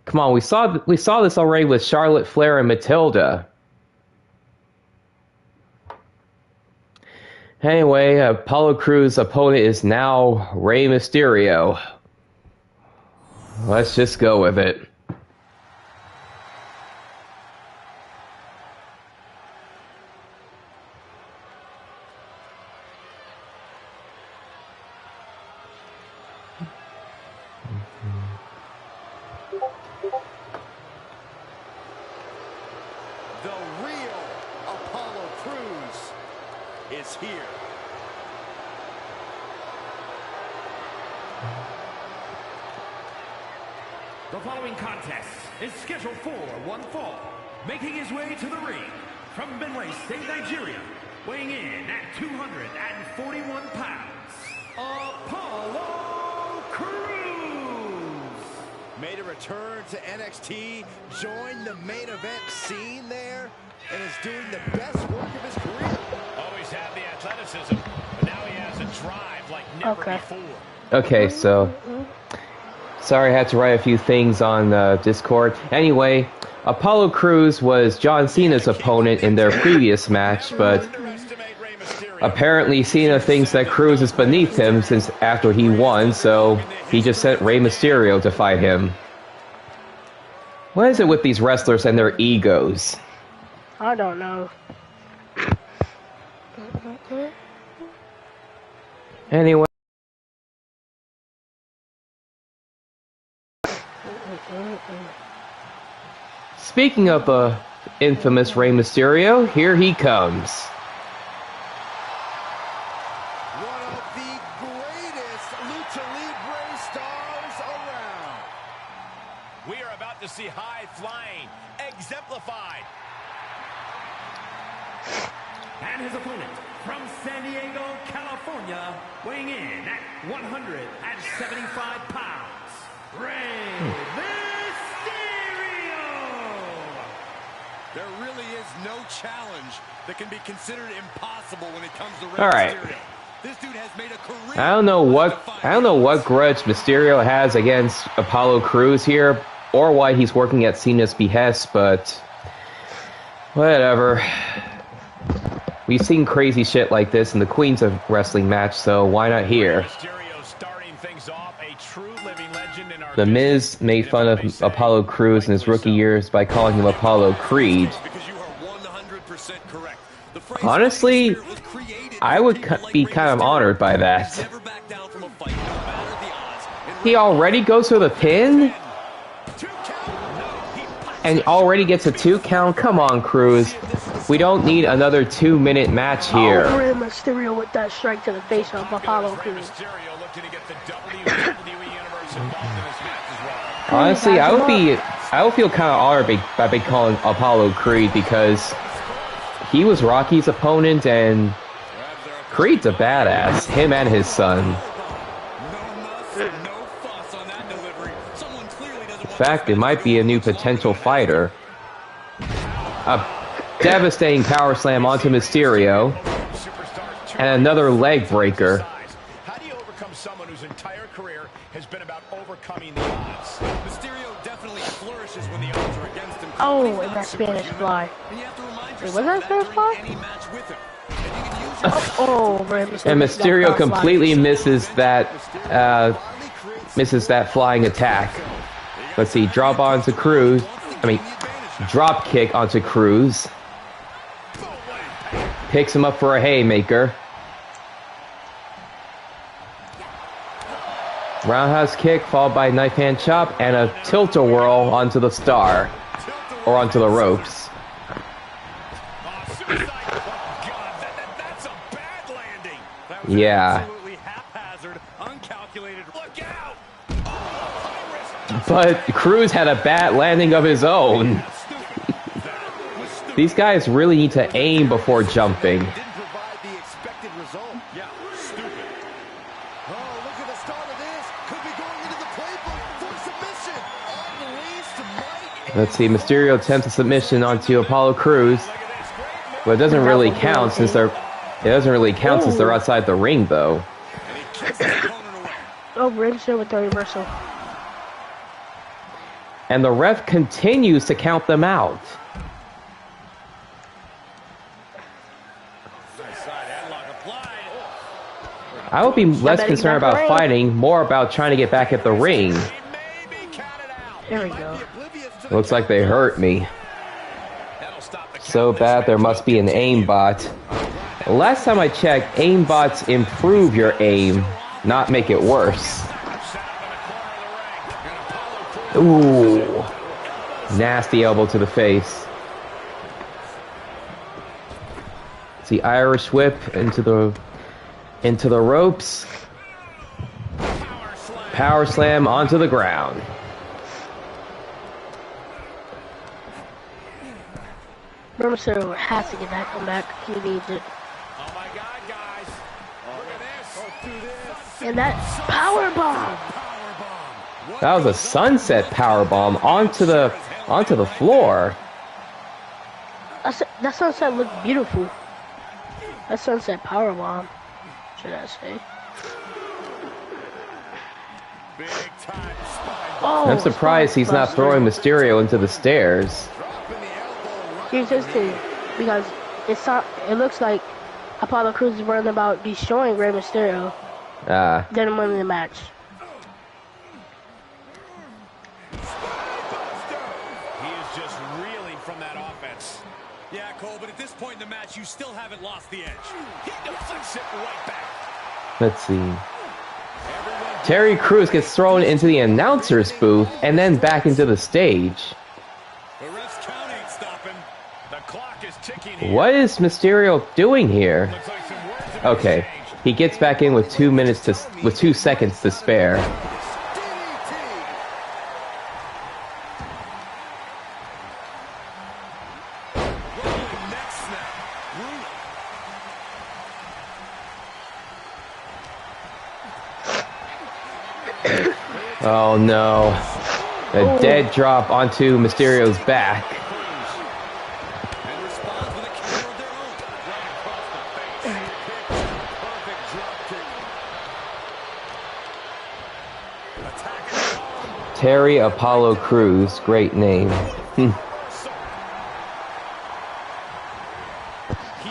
Come on, we saw this already with Charlotte Flair and Matilda. Anyway, Apollo Crews' opponent is now Rey Mysterio. Let's just go with it. The real Apollo Crews is here. The following contest is scheduled for one fall. Making his way to the ring from Benue State, Nigeria, weighing in at 241 pounds, Apollo Crews. Made a return to NXT, joined the main event scene there, and is doing the best work of his career. Always had the athleticism, but now he has a drive like never before. Okay, so sorry I had to write a few things on Discord. Anyway, Apollo Crews was John Cena's opponent in their previous match, but apparently Cena thinks that Crews is beneath him since after he won, so he just sent Rey Mysterio to fight him. What is it with these wrestlers and their egos? I don't know. Anyway. Speaking of infamous Rey Mysterio, here he comes. One of the greatest Lucha Libre stars around. We are about to see high flying exemplified. And his opponent from San Diego, California, weighing in at 175 pounds, Rey Mysterio. There really is no challenge that can be considered impossible when it comes to Rey All right. Mysterio. This dude has made a career. I don't know what grudge Mysterio has against Apollo Crews here, or why he's working at Cena's behest, but whatever. We've seen crazy shit like this in the Queens of Wrestling match, so why not here? Mysterio starting things off, a true living legend in our The Miz made fun of Apollo Crews in his rookie years by calling him Apollo Creed. Because you are 100% correct. The phrase Honestly, Mysterio was created I would by be Rey kind of Mysterio. honored by that. Never back down from a fight, no matter the odds. And He already goes for the pin? two count. And already gets a 2 count? Come on, Crews. We don't need another 2-minute match here. Oh, Rey Mysterio with that strike to the face of Apollo Rey Crews. Mysterio looking to get the WWE Universe involved in this match as well. Honestly, I would feel kind of honored by calling Apollo Creed because he was Rocky's opponent and Creed's a badass. Him and his son. In fact, it might be a new potential fighter. A devastating power slam onto Mysterio. And another leg breaker. How do you overcome someone whose entire career has been about overcoming the odds? Mysterio definitely flourishes when the odds are against him. Oh, and that Spanish fly. And you have to remind Wait, was that Spanish fly? any match with him. If you can use your Oh, Rey Mysterio. And Mysterio completely misses that flying attack. Let's see, drop onto Crews. Drop kick onto Crews. Picks him up for a haymaker. Roundhouse kick followed by knife hand chop and a tilt-a-whirl onto the star. Or onto the ropes. That's a bad landing. That was Yeah. absolutely haphazard, But Cruz had a bad landing of his own. These guys really need to aim before jumping. Didn't provide the expected result. Yeah, stupid. Oh, look at the start of this. Could be going into the playbook for submission. Unleashed might. Let's see, Mysterio attempts a submission onto Apollo Crews. But it doesn't really count since they're outside the ring though. Oh, Rinser with the reversal. And the ref continues to count them out. I would be less concerned about fighting, more about trying to get back at the ring. There we go. Looks like they hurt me. So bad there must be an aimbot. Last time I checked, aimbots improve your aim, not make it worse. Ooh. Nasty elbow to the face. See, Irish whip into the ropes. Power slam onto the ground. Mysterio has to get that comeback. He needs it. Oh my God, guys! Look at this! Let's do this! And that power bomb. That was a sunset power bomb onto the floor. That sunset looked beautiful. That sunset power bomb, should I say? Big time spine. Oh, I'm surprised he's not throwing Mysterio into the stairs. Here's his team, because it looks like Apollo Crews is worried about destroying Rey Mysterio, then winning the match. He is just reeling from that offense. Yeah, Cole, but at this point in the match, you still haven't lost the edge. He deflects it right back. Let's see. Terry Crews gets thrown into the announcer's booth and then back into the stage. The ref's count ain't stopping. The clock is ticking here. What is Mysterio doing here? Looks like some words have Okay, been he gets back in with 2 seconds to spare. Oh no. A dead drop onto Mysterio's back. And responds with a counter of their own. Right across the face. Perfect drop kick. Terry Apollo Crews, great name. He eludes the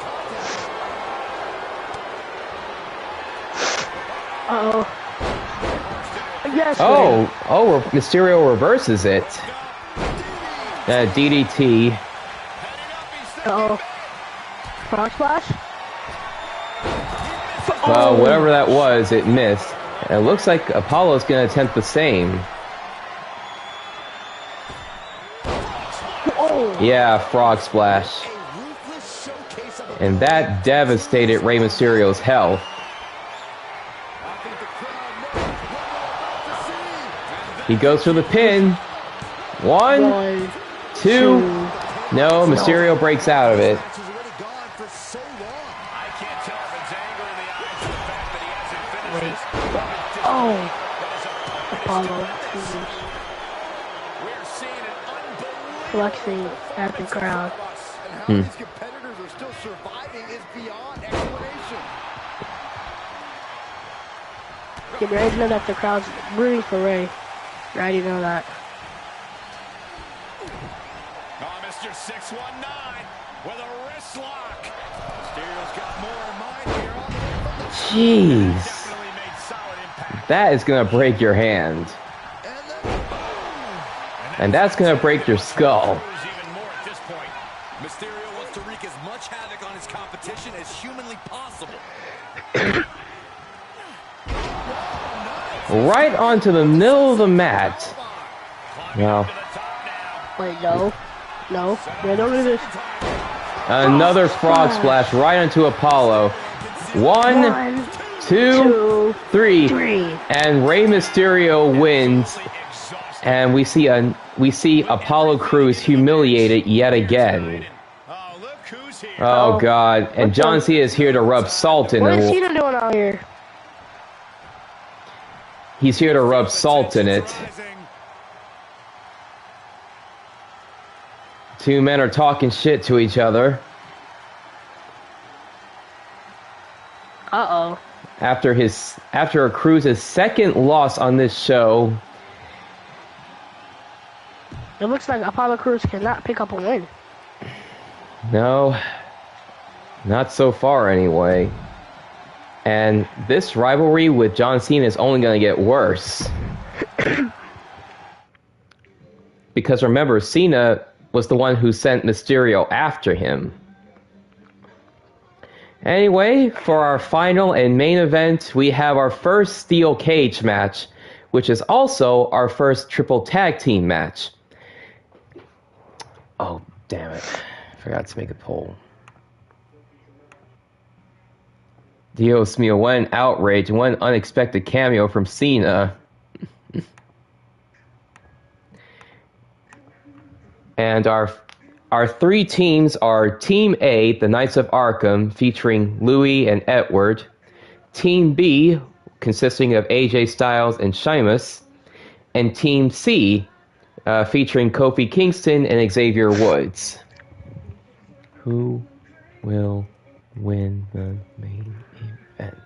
contact. Uh-oh. Yes, Oh, Mysterio reverses it. DDT. Uh-oh. Frog splash? Well, whatever that was, it missed. And it looks like Apollo's going to attempt the same. Oh. Yeah, frog splash. And that devastated Rey Mysterio's health. He goes for the pin. One, two. No, Mysterio breaks out of it. I can't tell if it's anger in the eyes or the fact that he hasn't finished. Oh. Apollo. We're seeing an unbelievable Flexing at the crowd. And how these competitors are still surviving is beyond explanation. You already know that the crowd's rooting for Rey. You already know that. Oh, Mr. 619 with a wrist lock. Mysterio's got more in mind here on the way from the Jeez. Definitely made solid impact. That is going to break your hand. And that's going to break your skull. Even more at this point. Mysterio wants to wreak as much havoc on his competition as humanly possible. Right onto the middle of the mat. Now, Wait, no. No. Yeah, don't do this. another frog splash right onto Apollo. One, two, three. And Rey Mysterio wins And we see Apollo Crews humiliated yet again. Oh God! And John Cena is here to rub salt in it. What is Cena doing out here? He's here to rub salt in it. Two men are talking shit to each other. Uh-oh. After Cruz's second loss on this show. It looks like Apollo Crews cannot pick up a win. No. Not so far anyway. And this rivalry with John Cena is only going to get worse. Because remember, Cena was the one who sent Mysterio after him. Anyway, for our final and main event, we have our first steel cage match, which is also our first triple tag team match. Oh, damn it. I forgot to make a poll. Dios mío, what an outrage, what an unexpected cameo from Cena. And our three teams are Team A, the Knights of Arkham, featuring Louis and Edward. Team B, consisting of AJ Styles and Sheamus. And Team C, featuring Kofi Kingston and Xavier Woods. Who will win the main event?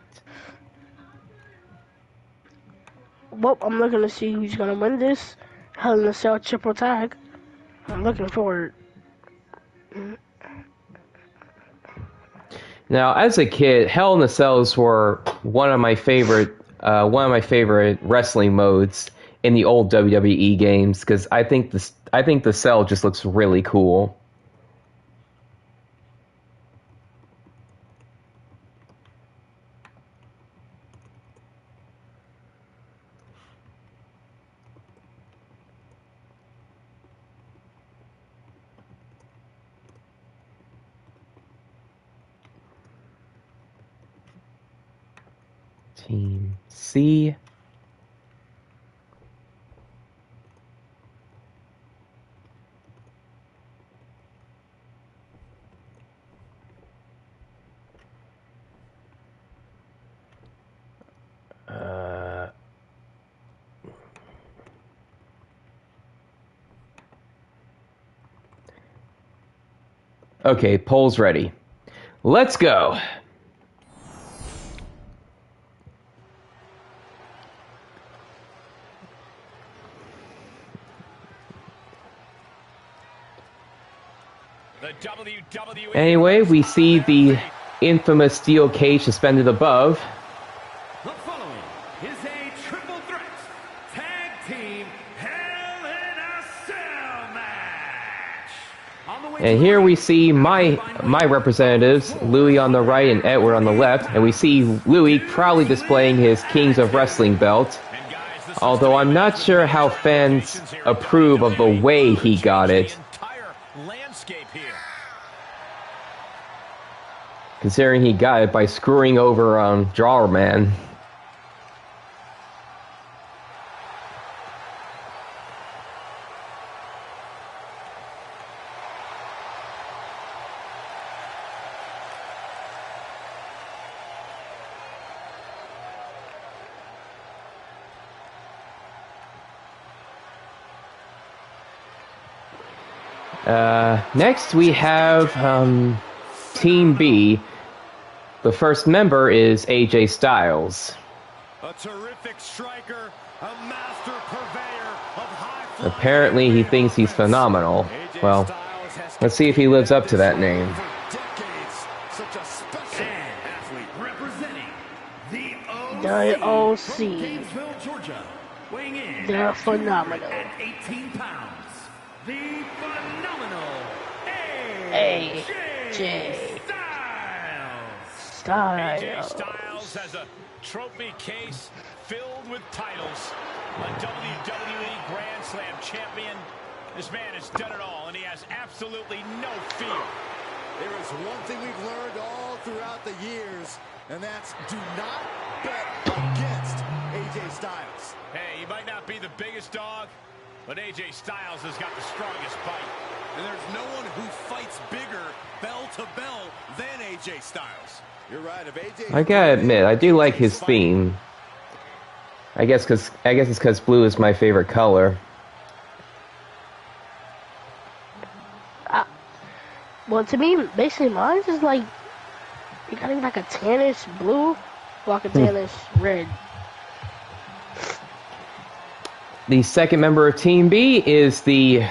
Well, I'm looking to see who's going to win this Hell in a Cell triple tag. I'm looking forward. Now, as a kid, Hell in a Cells were one of my favorite wrestling modes in the old WWE games because I think the cell just looks really cool. Team C. Okay, poll's ready. Let's go. Anyway, we see the infamous steel cage suspended above. The following is a triple threat tag team Hell in a Cell match. And here we see my representatives, Louis on the right and Edward on the left, and we see Louis proudly displaying his Kings of Wrestling belt. Although I'm not sure how fans approve of the way he got it. Considering he got it by screwing over Drawer Man. Next we have Team B. The first member is AJ Styles. A terrific striker, a master purveyor of high. Apparently he thinks he's phenomenal. Well, let's see if he lives up to that name. Such a special athlete representing the OC. Gainesville, Georgia, weighing in They're phenomenal. at 18 pounds. The phenomenal AJ Styles. AJ Styles has a trophy case filled with titles. A WWE Grand Slam champion. This man has done it all, and he has absolutely no fear. There is one thing we've learned all throughout the years, and that's do not bet against AJ Styles. Hey, he might not be the biggest dog, But AJ Styles has got the strongest bite. And there's no one who fights bigger bell to bell than AJ Styles. You're right. If AJ, I gotta admit, I do like his theme. I guess it's because blue is my favorite color. Well, to me, basically, mine is like, you got like a tannish blue, like a tannish red. The second member of Team B is the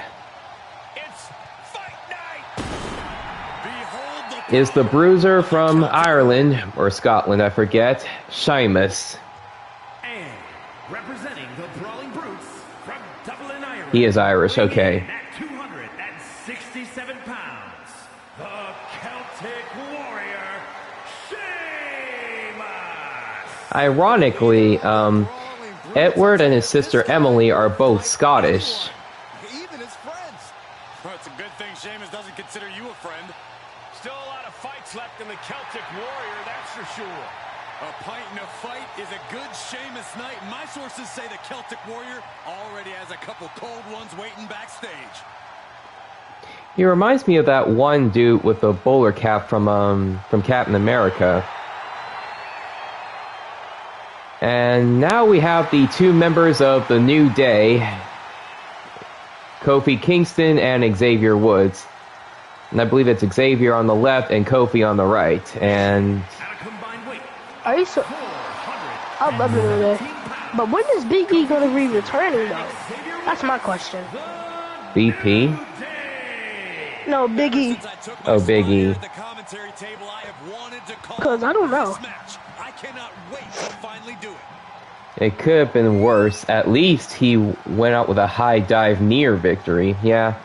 bruiser from Ireland, or Scotland, I forget, Sheamus. And representing the Brawling Brutes from Dublin, Ireland. He is Irish, okay. At 267 pounds, the Celtic Warrior, Sheamus. Ironically, Edward and his sister Emily are both Scottish. Even his friends. Well, it's a good thing Sheamus doesn't consider you a friend. Still a lot of fights left in the Celtic Warrior, that's for sure. A pint and a fight is a good Sheamus night. My sources say the Celtic Warrior already has a couple cold ones waiting backstage. He reminds me of that one dude with the bowler cap from Captain America. And now we have the two members of the New Day, Kofi Kingston and Xavier Woods. And I believe it's Xavier on the left and Kofi on the right. And Are you so? I'd love to know that. But when is Big E gonna be returning though? That's my question. BP? No, Big E. Oh, Big E. Because I don't know. I cannot wait to finally do it. It could have been worse. At least he went out with a high dive near victory. Yeah,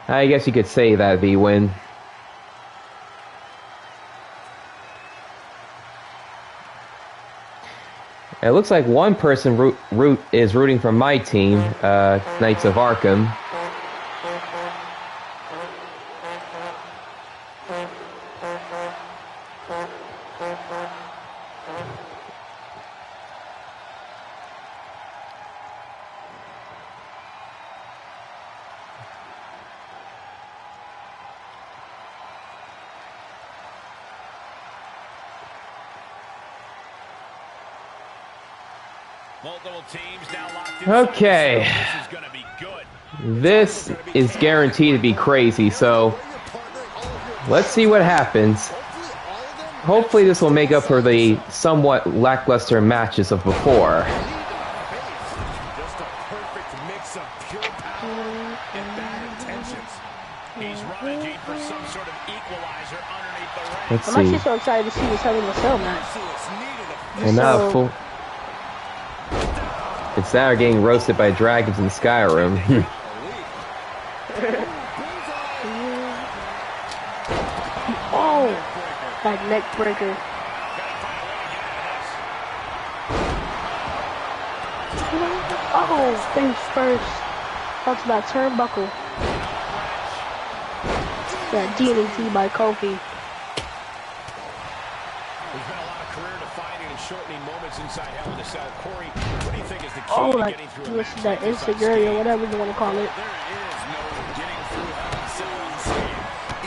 I guess you could say that'd be win. It looks like one person is rooting for my team, Knights of Arkham. Okay, this is guaranteed to be crazy, so let's see what happens. Hopefully this will make up for the somewhat lackluster matches of before. Just a perfect mix of pure power and bad intentions. He's rummaging for some sort of equalizer underneath the ring. Let's I'm see. actually so excited to see this Hell in a Cell match. And now full. It's now getting roasted by dragons in Skyrim. Oh, that neck breaker. Oh, face first. Onto that turnbuckle. That DDT by Kofi. There's been a lot of career-defining and shortening moments inside Hell in a Cell. Corey, what do you think is the key Oh, to like getting through a this match is that like this on Instagram or stage? whatever you want to call it.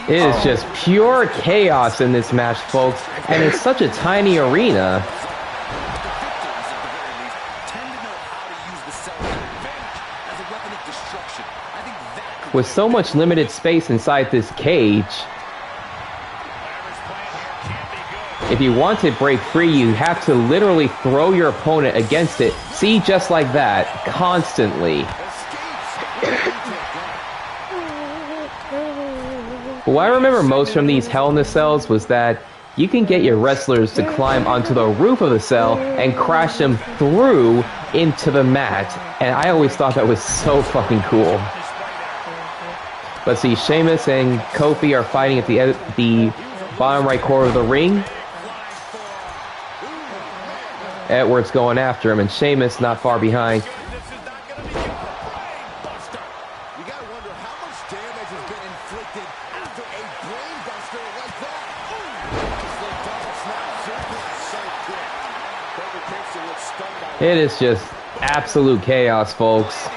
It is just pure chaos in this match, folks, and it's such a tiny arena. With so much limited space inside this cage, if you want to break free, you have to literally throw your opponent against it. See, just like that, constantly. What I remember most from these Hell in the Cells was that you can get your wrestlers to climb onto the roof of the cell and crash them through into the mat. And I always thought that was so fucking cool. Let's see, Sheamus and Kofi are fighting at the bottom right corner of the ring. Edward's going after him, and Sheamus not far behind. It is just absolute chaos, folks.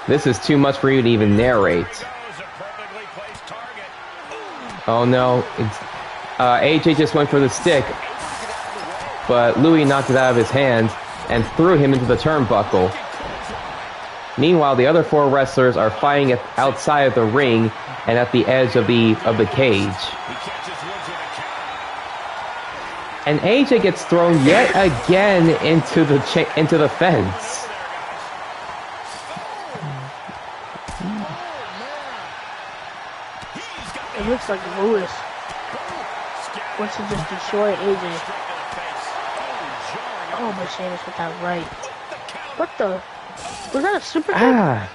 This is too much for you to even narrate. Oh no. AJ just went for the stick. But Louis knocked it out of his hand and threw him into the turnbuckle. Meanwhile, the other 4 wrestlers are fighting outside of the ring and at the edge of the cage. And AJ gets thrown yet again into the fence. It looks like Louis wants to just destroy AJ. Oh, but Sheamus with that right. What the? Was that a super kick? I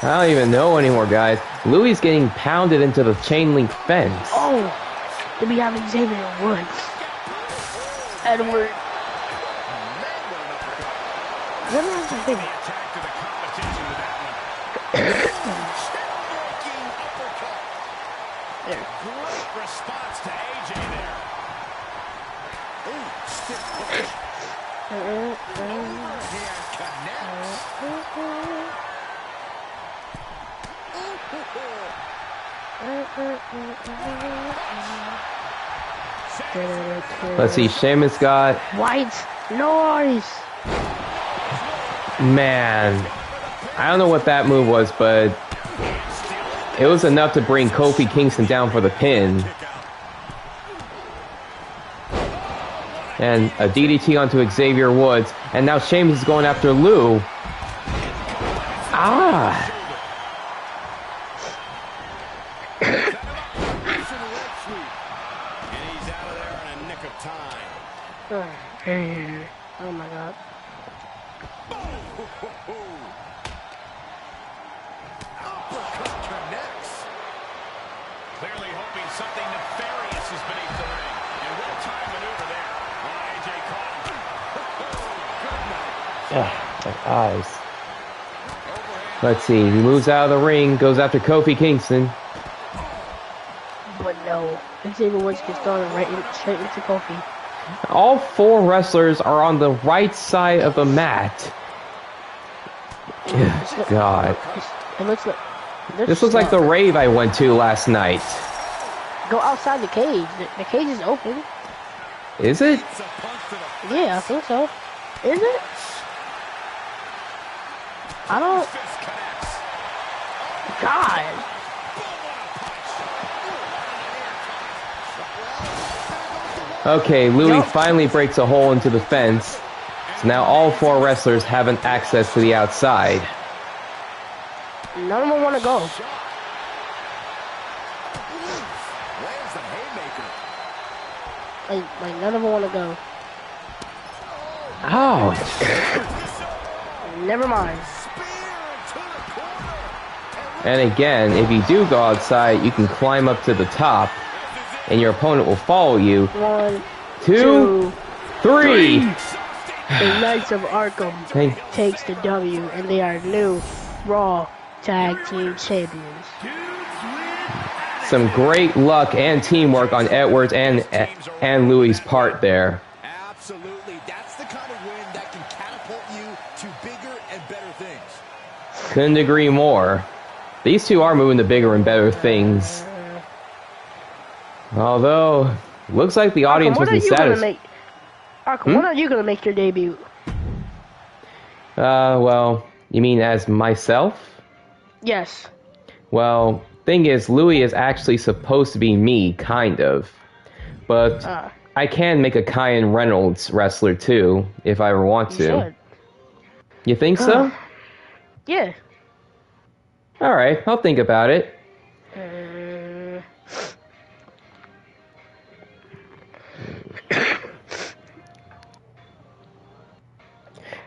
don't even know anymore, guys. Louis is getting pounded into the chain link fence. Oh, did we have Xavier Woods? Edward. What was the thing? There. Great response to AJ there. Ooh, stiff push. Hand connects. Let's see, Sheamus got... White noise! Man, I don't know what that move was, but it was enough to bring Kofi Kingston down for the pin. And a DDT onto Xavier Woods, and now Sheamus is going after Lou. Ah! Oh my god. clearly hoping something nefarious is beneath the ring. And well-timed maneuver there. AJ caught him. My eyes. Let's see. He moves out of the ring, goes after Kofi Kingston. But no, Xavier Woods gets thrown straight into Kofi. All 4 wrestlers are on the right side of the mat. God. It looks like this looks like the rave I went to last night. Go outside the cage. The cage is open. Is it? Yeah, I think so. Is it? I don't... God. Okay, Louis finally breaks a hole into the fence. So now all 4 wrestlers have an access to the outside. None of them want to go. Like none of them want to go. Ouch. Never mind. And again, if you do go outside, you can climb up to the top, and your opponent will follow you. 1, 2, 3. The Knights of Arkham takes the W, and they are new Raw Tag Team Champions. Some great luck and teamwork on Edwards and Louis' part there. Absolutely. That's the kind of win that can catapult you to bigger and better things. Couldn't agree more. These 2 are moving to bigger and better things. Although, looks like the audience wasn't satisfied. Arkham, when are you going to make your debut? Well, you mean as myself? Yes. Well, thing is, Louis is actually supposed to be me, kind of. But I can make a Kyan Reynolds wrestler, too, if I ever want to. You should. You think so? Yeah. Alright, I'll think about it.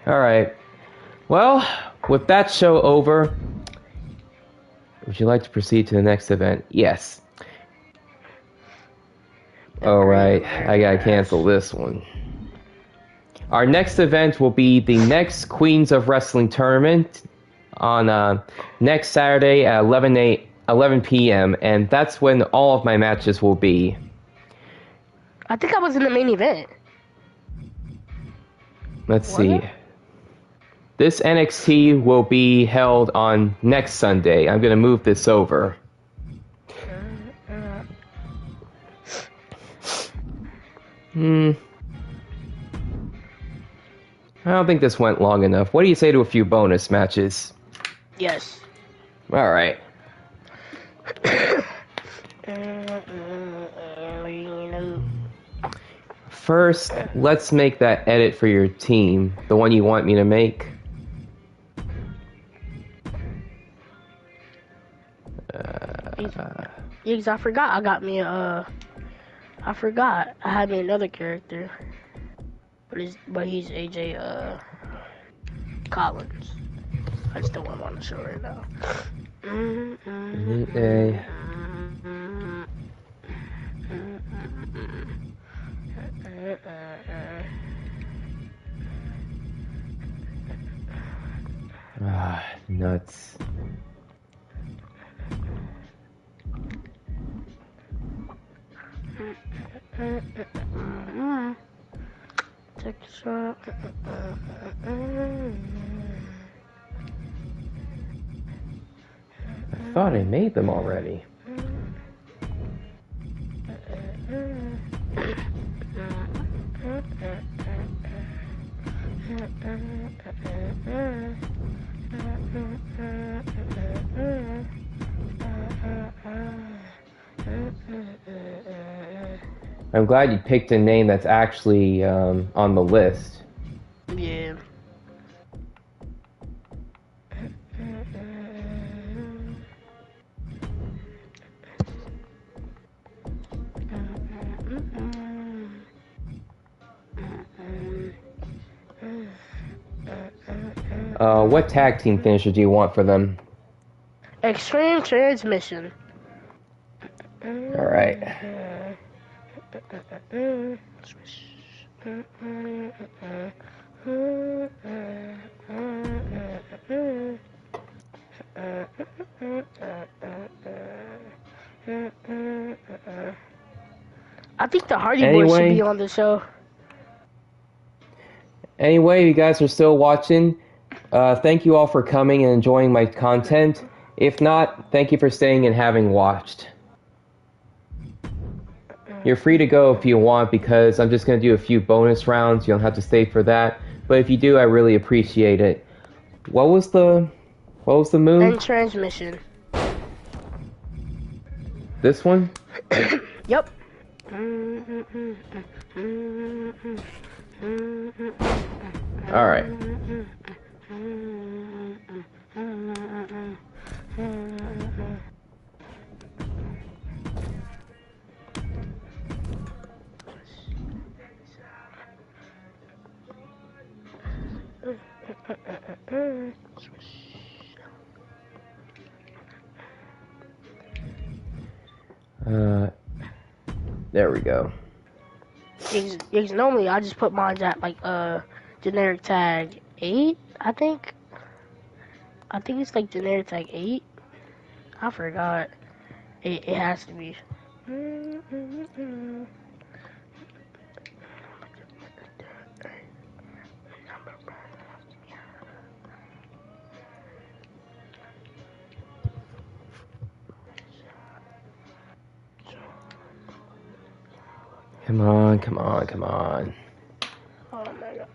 Alright. Well, with that show over, would you like to proceed to the next event? Yes. Alright, I gotta cancel this one. Our next event will be the next Queens of Wrestling tournament on next Saturday at 11 p.m. and that's when all of my matches will be. I think I was in the main event. Let's see. This NXT will be held on next Sunday. I'm going to move this over. I don't think this went long enough. What do you say to a few bonus matches? Yes. All right. First, let's make that edit for your team. The one you want me to make. Because I forgot I got me I forgot I had me another character. But he's AJ Collins. I just don't want him on the show right now. Okay. Nuts. Check this out. I thought I made them already. I'm glad you picked a name that's actually on the list. Yeah. What tag team finisher do you want for them? Extreme Transmission. Alright. I think the Hardy Boys should be on the show. Anyway, you guys are still watching. Thank you all for coming and enjoying my content. If not, thank you for staying and having watched. You're free to go if you want, because I'm just going to do a few bonus rounds. You don't have to stay for that. But if you do, I really appreciate it. What was the move? And Transmission. This one? Yep. Alright. There we go. Because normally I just put mine at like generic tag 8, I think. I think it's like generic tag 8. I forgot. It has to be. Come on, come on, come on. Oh my god.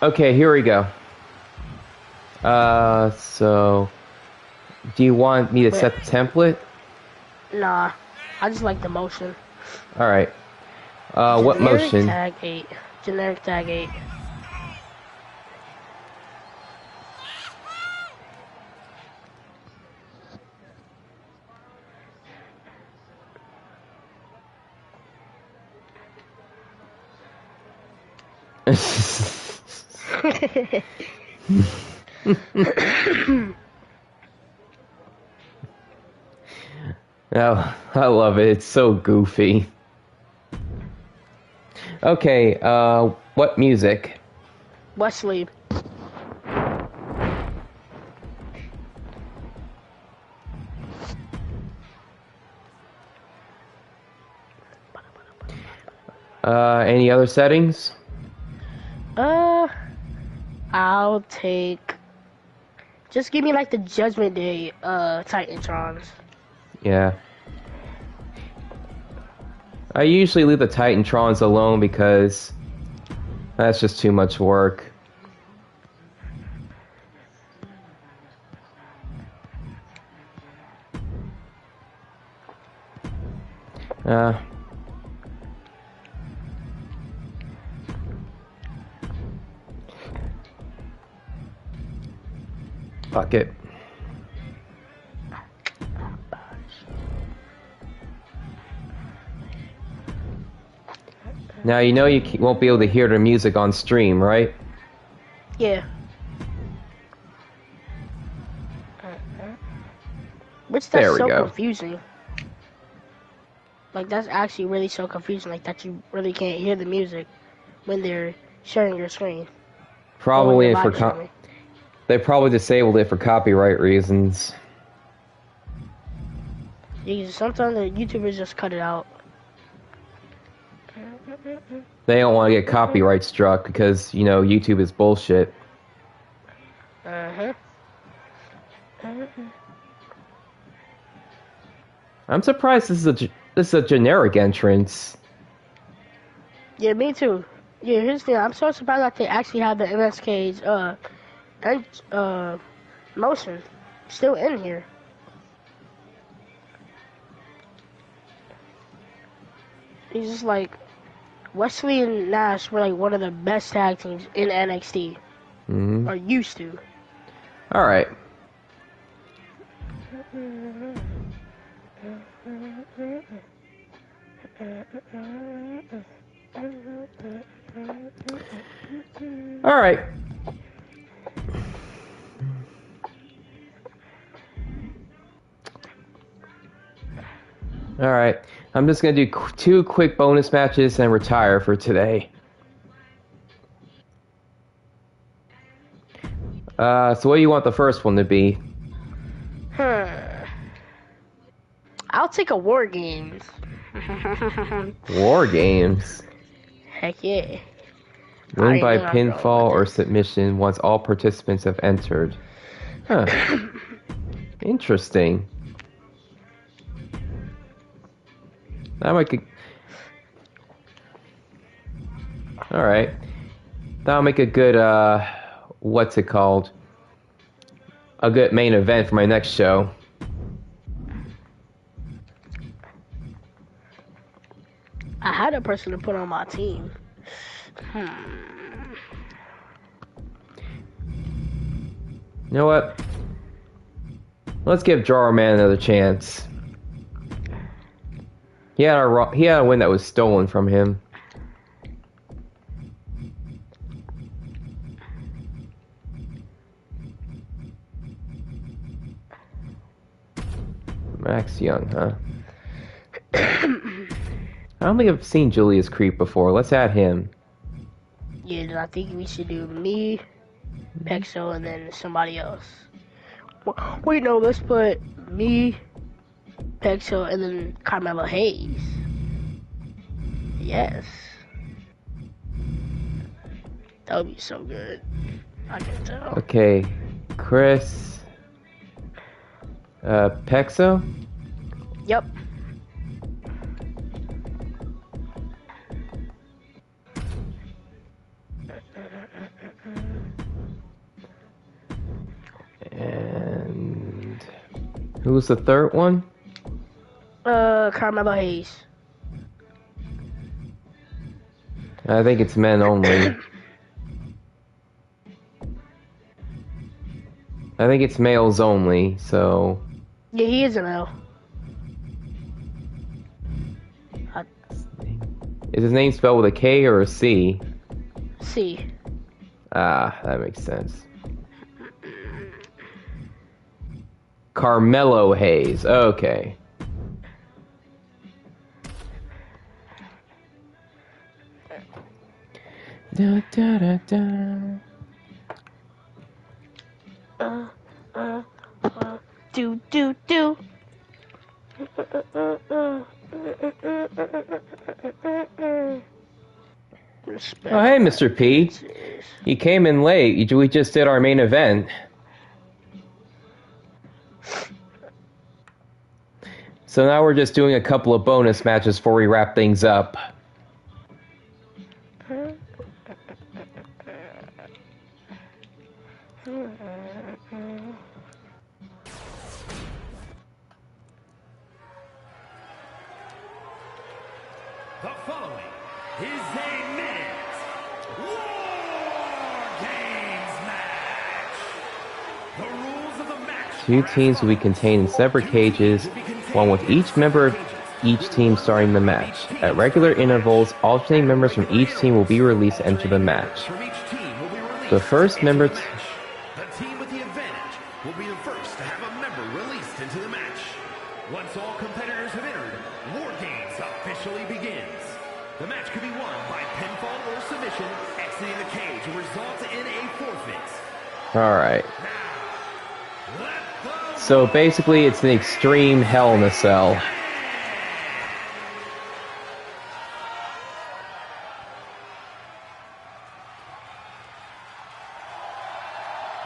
Okay, here we go. So do you want me to set the template? Nah, I just like the motion. Alright. What motion? Tag 8. Generic tag 8. Oh, I love it. It's so goofy. Okay, what music? Wesley. Any other settings? I'll take. Just give me like the Judgment Day, Titantrons. Yeah. I usually leave the Titantrons alone because that's just too much work. Fuck it. Now you know you won't be able to hear the music on stream, right? Yeah. Which that's so confusing. Like, that's actually really so confusing, like, that you really can't hear the music when they're sharing your screen. Probably they probably disabled it for copyright reasons. Yeah, sometimes the YouTubers just cut it out. They don't want to get copyright struck because, you know, YouTube is bullshit. I'm surprised this is a generic entrance. Yeah, me too. Yeah, here's the thing. I'm so surprised that they actually have the MSK's motion still in here. He's just like, Wesley and Nash were like one of the best tag teams in NXT. Or used to. Alright. Alright. Alright. I'm just going to do 2 quick bonus matches and retire for today. So what do you want the first one to be? I'll take a War Games. War Games? Heck yeah. Win by pinfall or submission once all participants have entered. Huh. Interesting. That might get... Alright. That'll make a good, what's it called? A good main event for my next show. I had a person to put on my team. You know what? Let's give Drawer Man another chance. He had a win that was stolen from him. Max Young, huh? I don't think I've seen Julius Creep before. Let's add him. Yeah, then I think we should do me, Pexo, and then somebody else. Wait, no, let's put me, Pexo, and then Carmelo Hayes. Yes. That would be so good. I can tell. Okay, Chris. Pexo? Yep. And who was the third one? Carmelo Hayes. I think it's men only. I think it's males only, so... Yeah, he is a male. Is his name spelled with a K or a C? C. Ah, that makes sense. Carmelo Hayes, okay. Da, da, da, da. Do, do, do. Respect. Oh, hey, Mr. P. You came in late. We just did our main event. So now we're just doing a couple of bonus matches before we wrap things up. The following is a Minute War Games match. The rules of the match. Two teams will be contained in separate cages, one with each member of each team starting the match. At regular intervals, alternating members from each team will be released to enter the match. The first member... The team with the advantage will be the first to have a member released into the match. Once all competitors have entered, War Games officially begins. The match could be won by pinfall or submission, exiting the cage will result in a forfeit. Alright. So basically it's an extreme Hell in a Cell.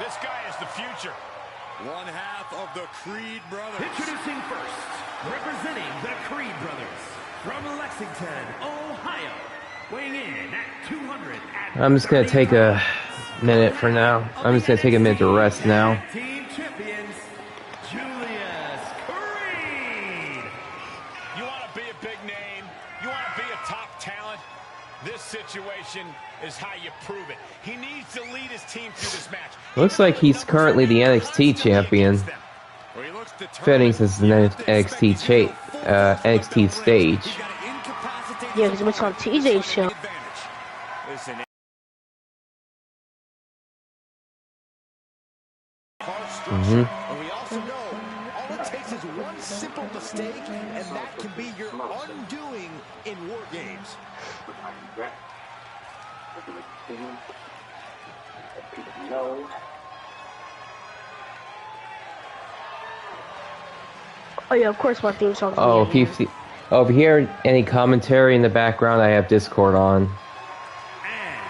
This guy is the future. One half of the Creed brothers. Introducing first, representing the Creed brothers, from Lexington, Ohio, weighing in at 200. I'm just gonna take a minute for now. I'm just gonna take a minute to rest now. Team champions, Julius Creed. You want to be a big name? You want to be a top talent? This situation is how you prove it. He needs to lead his team through this match. Looks like he's currently the NXT champion. Fitting since the NXT stage. Yeah, because it's on TJ's show. And we also know all it takes is one simple mistake, and that can be your undoing in War Games. Oh yeah, of course my theme song. Oh, if you see, if you hear any commentary in the background, I have Discord on. And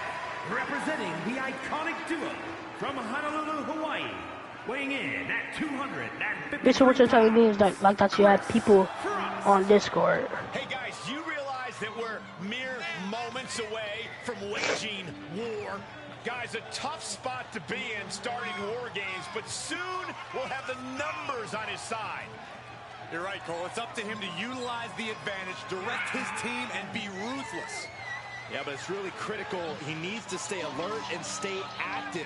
representing the iconic duo from Honolulu, Hawaii, weighing in at 250. This is what you're telling me is that like that you have people on Discord. Hey guys, you realize that we're mere moments away from waging war? Guys, a tough spot to be in starting War Games, but soon we'll have the numbers on his side. You're right, Cole. It's up to him to utilize the advantage, direct his team, and be ruthless. Yeah, but it's really critical. He needs to stay alert and stay active.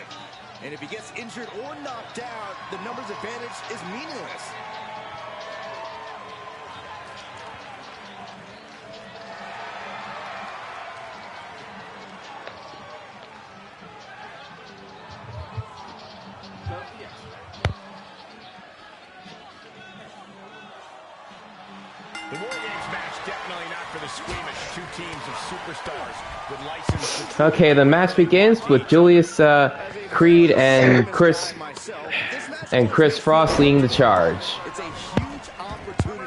And if he gets injured or knocked out, the numbers advantage is meaningless. The War Games match definitely not for the squeamish. Two teams of superstars with license to... Okay, the match begins with Julius Creed and Chris Frost leading the charge.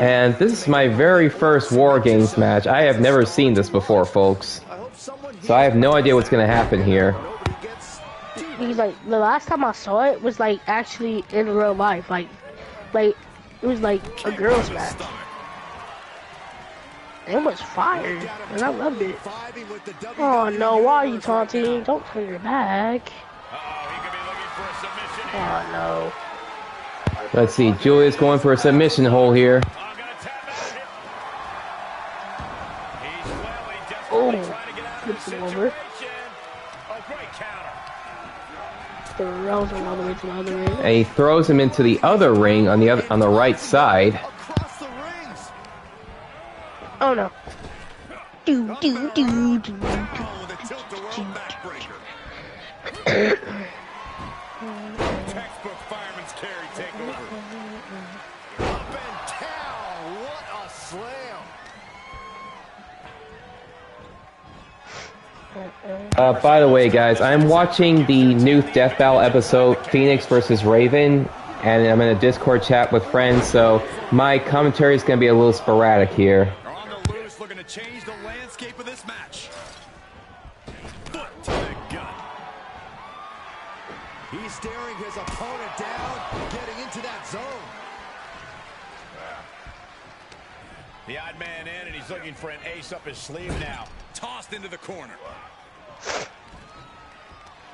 And this is my very first War Games match. I have never seen this before, folks. So I have no idea what's going to happen here. Because like the last time I saw it was like actually in real life, like it was like a girls match. It was fire, and I loved it. Oh no, why are you taunting? Don't turn your back. Oh no. Let's see, Julius going for a submission hold here. Oh, flips him over. Throws him all the way to the other ring. And he throws him into the other ring on the right side. Oh no. Do do do do do. Textbook fireman's carry takeover. Up and down. What a slam. By the way, guys, I'm watching the new Death Battle episode, Phoenix versus Raven, and I'm in a Discord chat with friends, so my commentary is going to be a little sporadic here. Change the landscape of this match. He's staring his opponent down, getting into that zone. The odd man in, and he's looking for an ace up his sleeve now. Tossed into the corner.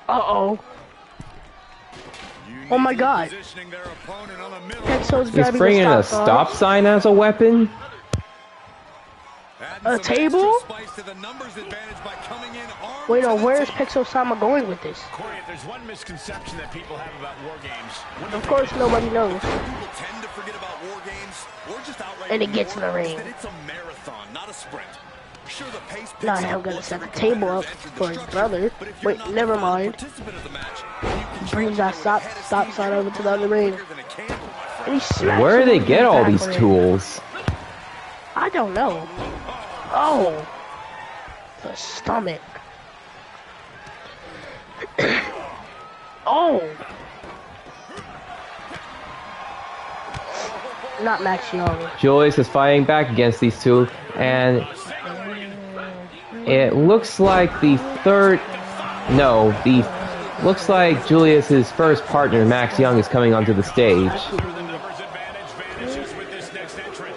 Uh-oh. Oh my God. He's bringing a stop sign as a weapon? A table? Wait, no, where is Pixel Sama going with this? Corey, if there's one misconception that people have about war games, Of course, nobody knows. People tend to forget about war games, or just outright And it gets in the ignore it, ring. is that it's a marathon, not a sprint. Sure, the pace picks Not up him gonna once set the every table couple up events in the for his structure, brother. but if you're Wait, not never the final mind. participant of the match, you can Brings charge that your stop head sign over to the other ring. quicker than a candle, my And he friend. smacks Where do him they with get his all back these on it. tools? I don't know. Oh. The stomach. Oh. Not Max Young. Julius is fighting back against these two, and it looks like looks like Julius's first partner, Max Young, is coming onto the stage. numbers advantage vanishes with this next entrant.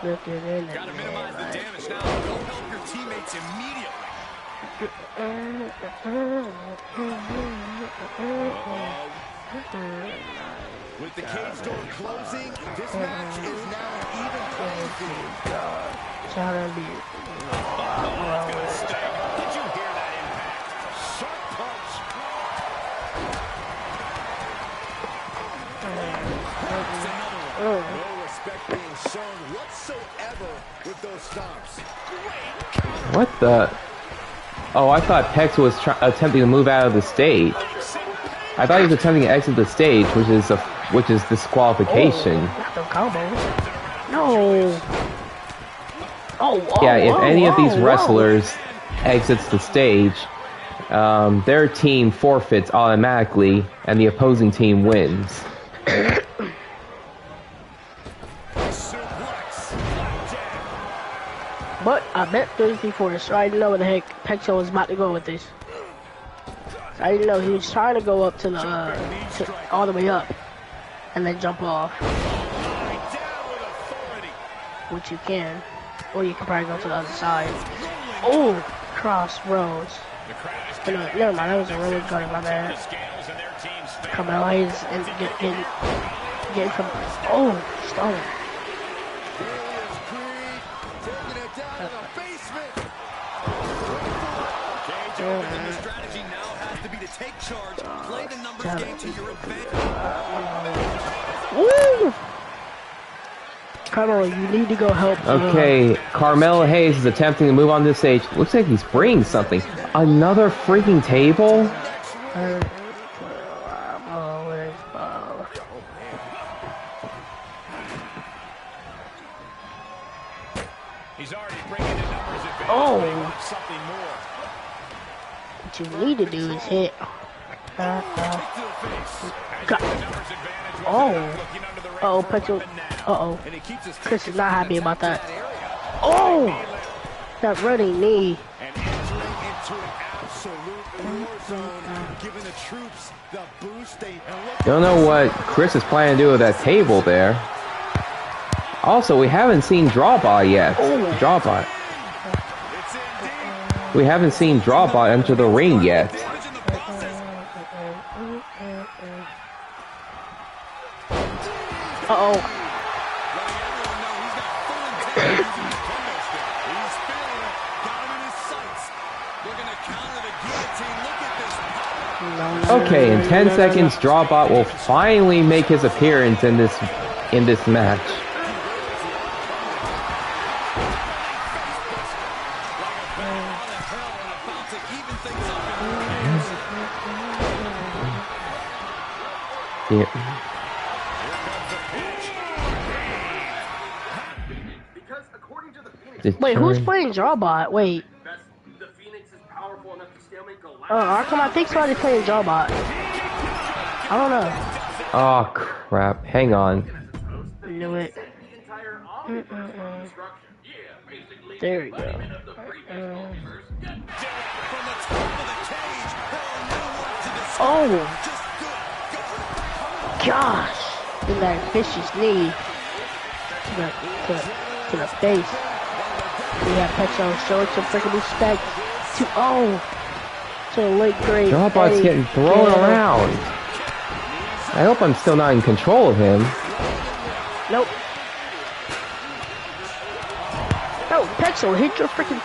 Gotta minimize the damage now. Go help your teammates immediately. With the cage door closing, this match is now an even playing field. Did you hear that impact? Sharp punch. No respect being shown whatsoever with those stomps. What the? Oh, I thought Pex was attempting to move out of the stage. I thought he was attempting to exit the stage, which is disqualification. Not the combo. No. Oh, Yeah, if any of these wrestlers exits the stage, their team forfeits automatically, and the opposing team wins. But I bet Thursday for this, so I didn't know where the heck Pexo was about to go with this. I didn't know he was trying to go up to the all the way up and then jump off, which you can, or you can probably go to the other side. Oh, crossroads. But no, never mind. That was a really good. My bad. Carmela's and getting from. Oh, stone. The strategy now has to be to take charge, play the numbers game to your advantage. Woo! Carmelo, you need to go help. Okay, Carmelo Hayes is attempting to move on this stage. Looks like he's bringing something. Another freaking table? He's already bringing the numbers advantage. Oh. Something more. What you need to do is hit. God. Oh, Petro. Uh-oh. Chris is not happy about that. Oh! That running knee. And entering into an absolute war zone, giving the troops the boost they Don't know what Chris is planning to do with that table there. Also, we haven't seen Drawbot yet. Drawbot. We haven't seen Drawbot enter the ring yet. Uh-oh. Okay, in 10 seconds, Drawbot will finally make his appearance in this match. Yeah. Wait, who's playing Drawbot? Wait. Arkham, I think somebody's playing Drawbot. I don't know. Oh crap! Hang on. Knew it. There we go. Oh! Gosh! In that vicious knee to the face. We have Pecho showing some freaking respect to the late great. Dropbot's getting thrown around. I hope I'm still not in control of him. Nope. No, Pecho, hit your freaking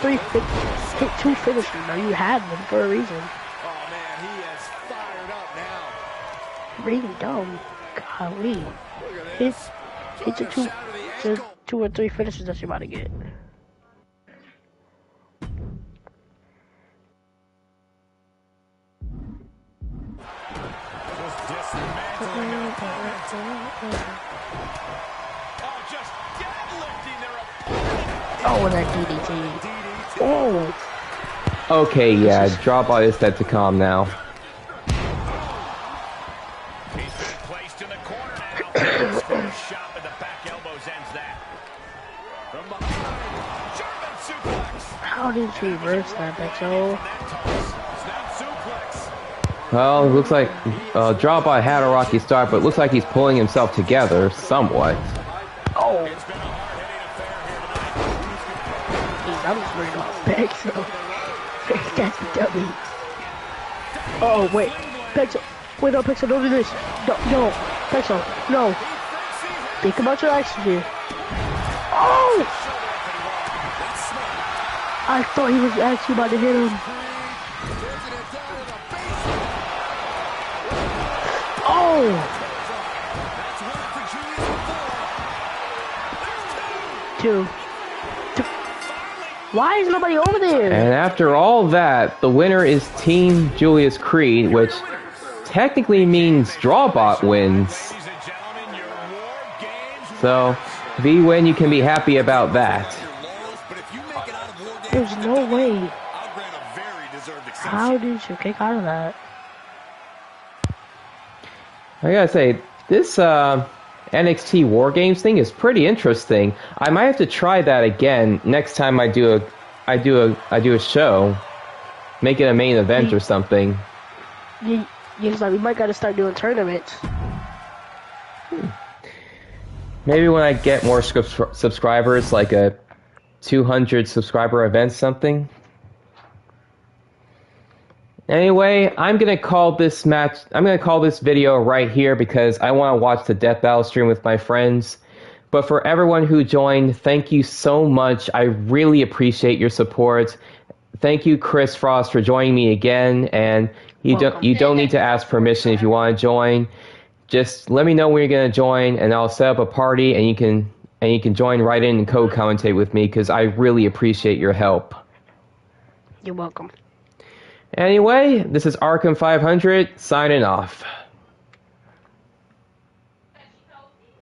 hit 2 finishers. Now you had them for a reason. Oh man, he is fired up now. Really dumb. Golly. Hit the 2 or 3 finishes that you're about to get. Oh, and that DDT. Oh. Okay, yeah, Dropbot is set to calm now. He's been placed in the corner now. First shot with the back elbows ends that. From behind, German suplex. How did you reverse that, Pecho? Snap suplex. Well, it looks like Dropbot had a rocky start, but it looks like he's pulling himself together somewhat. Oh. It's been a hard-hitting affair here tonight. I'm just worried about Pecho. That's the dummy. Oh, wait. Pecho. Wait, no, Pecho, don't do this. No, Pecho, no. Think about your actions here. Oh! I thought he was actually about to hit him. Oh! 2. Why is nobody over there? And after all that, the winner is Team Julius Creed, which technically means Drawbot wins. So, if he win, you can be happy about that. There's no way. How did you kick out of that? I gotta say, this NXT War Games thing is pretty interesting. I might have to try that again next time I do a show. Make it a main event or something. Like we might gotta start doing tournaments. Maybe when I get more subscribers, like a 200 subscriber event, something. Anyway, I'm gonna call this video right here because I want to watch the Death Battle stream with my friends. But for everyone who joined, thank you so much. I really appreciate your support. Thank you, Chris Frost, for joining me again. And you don't need to ask permission if you want to join. Just let me know when you're gonna join, and I'll set up a party, and you can join right in and co-commentate with me because I really appreciate your help. You're welcome. Anyway, this is Arkham 500 signing off.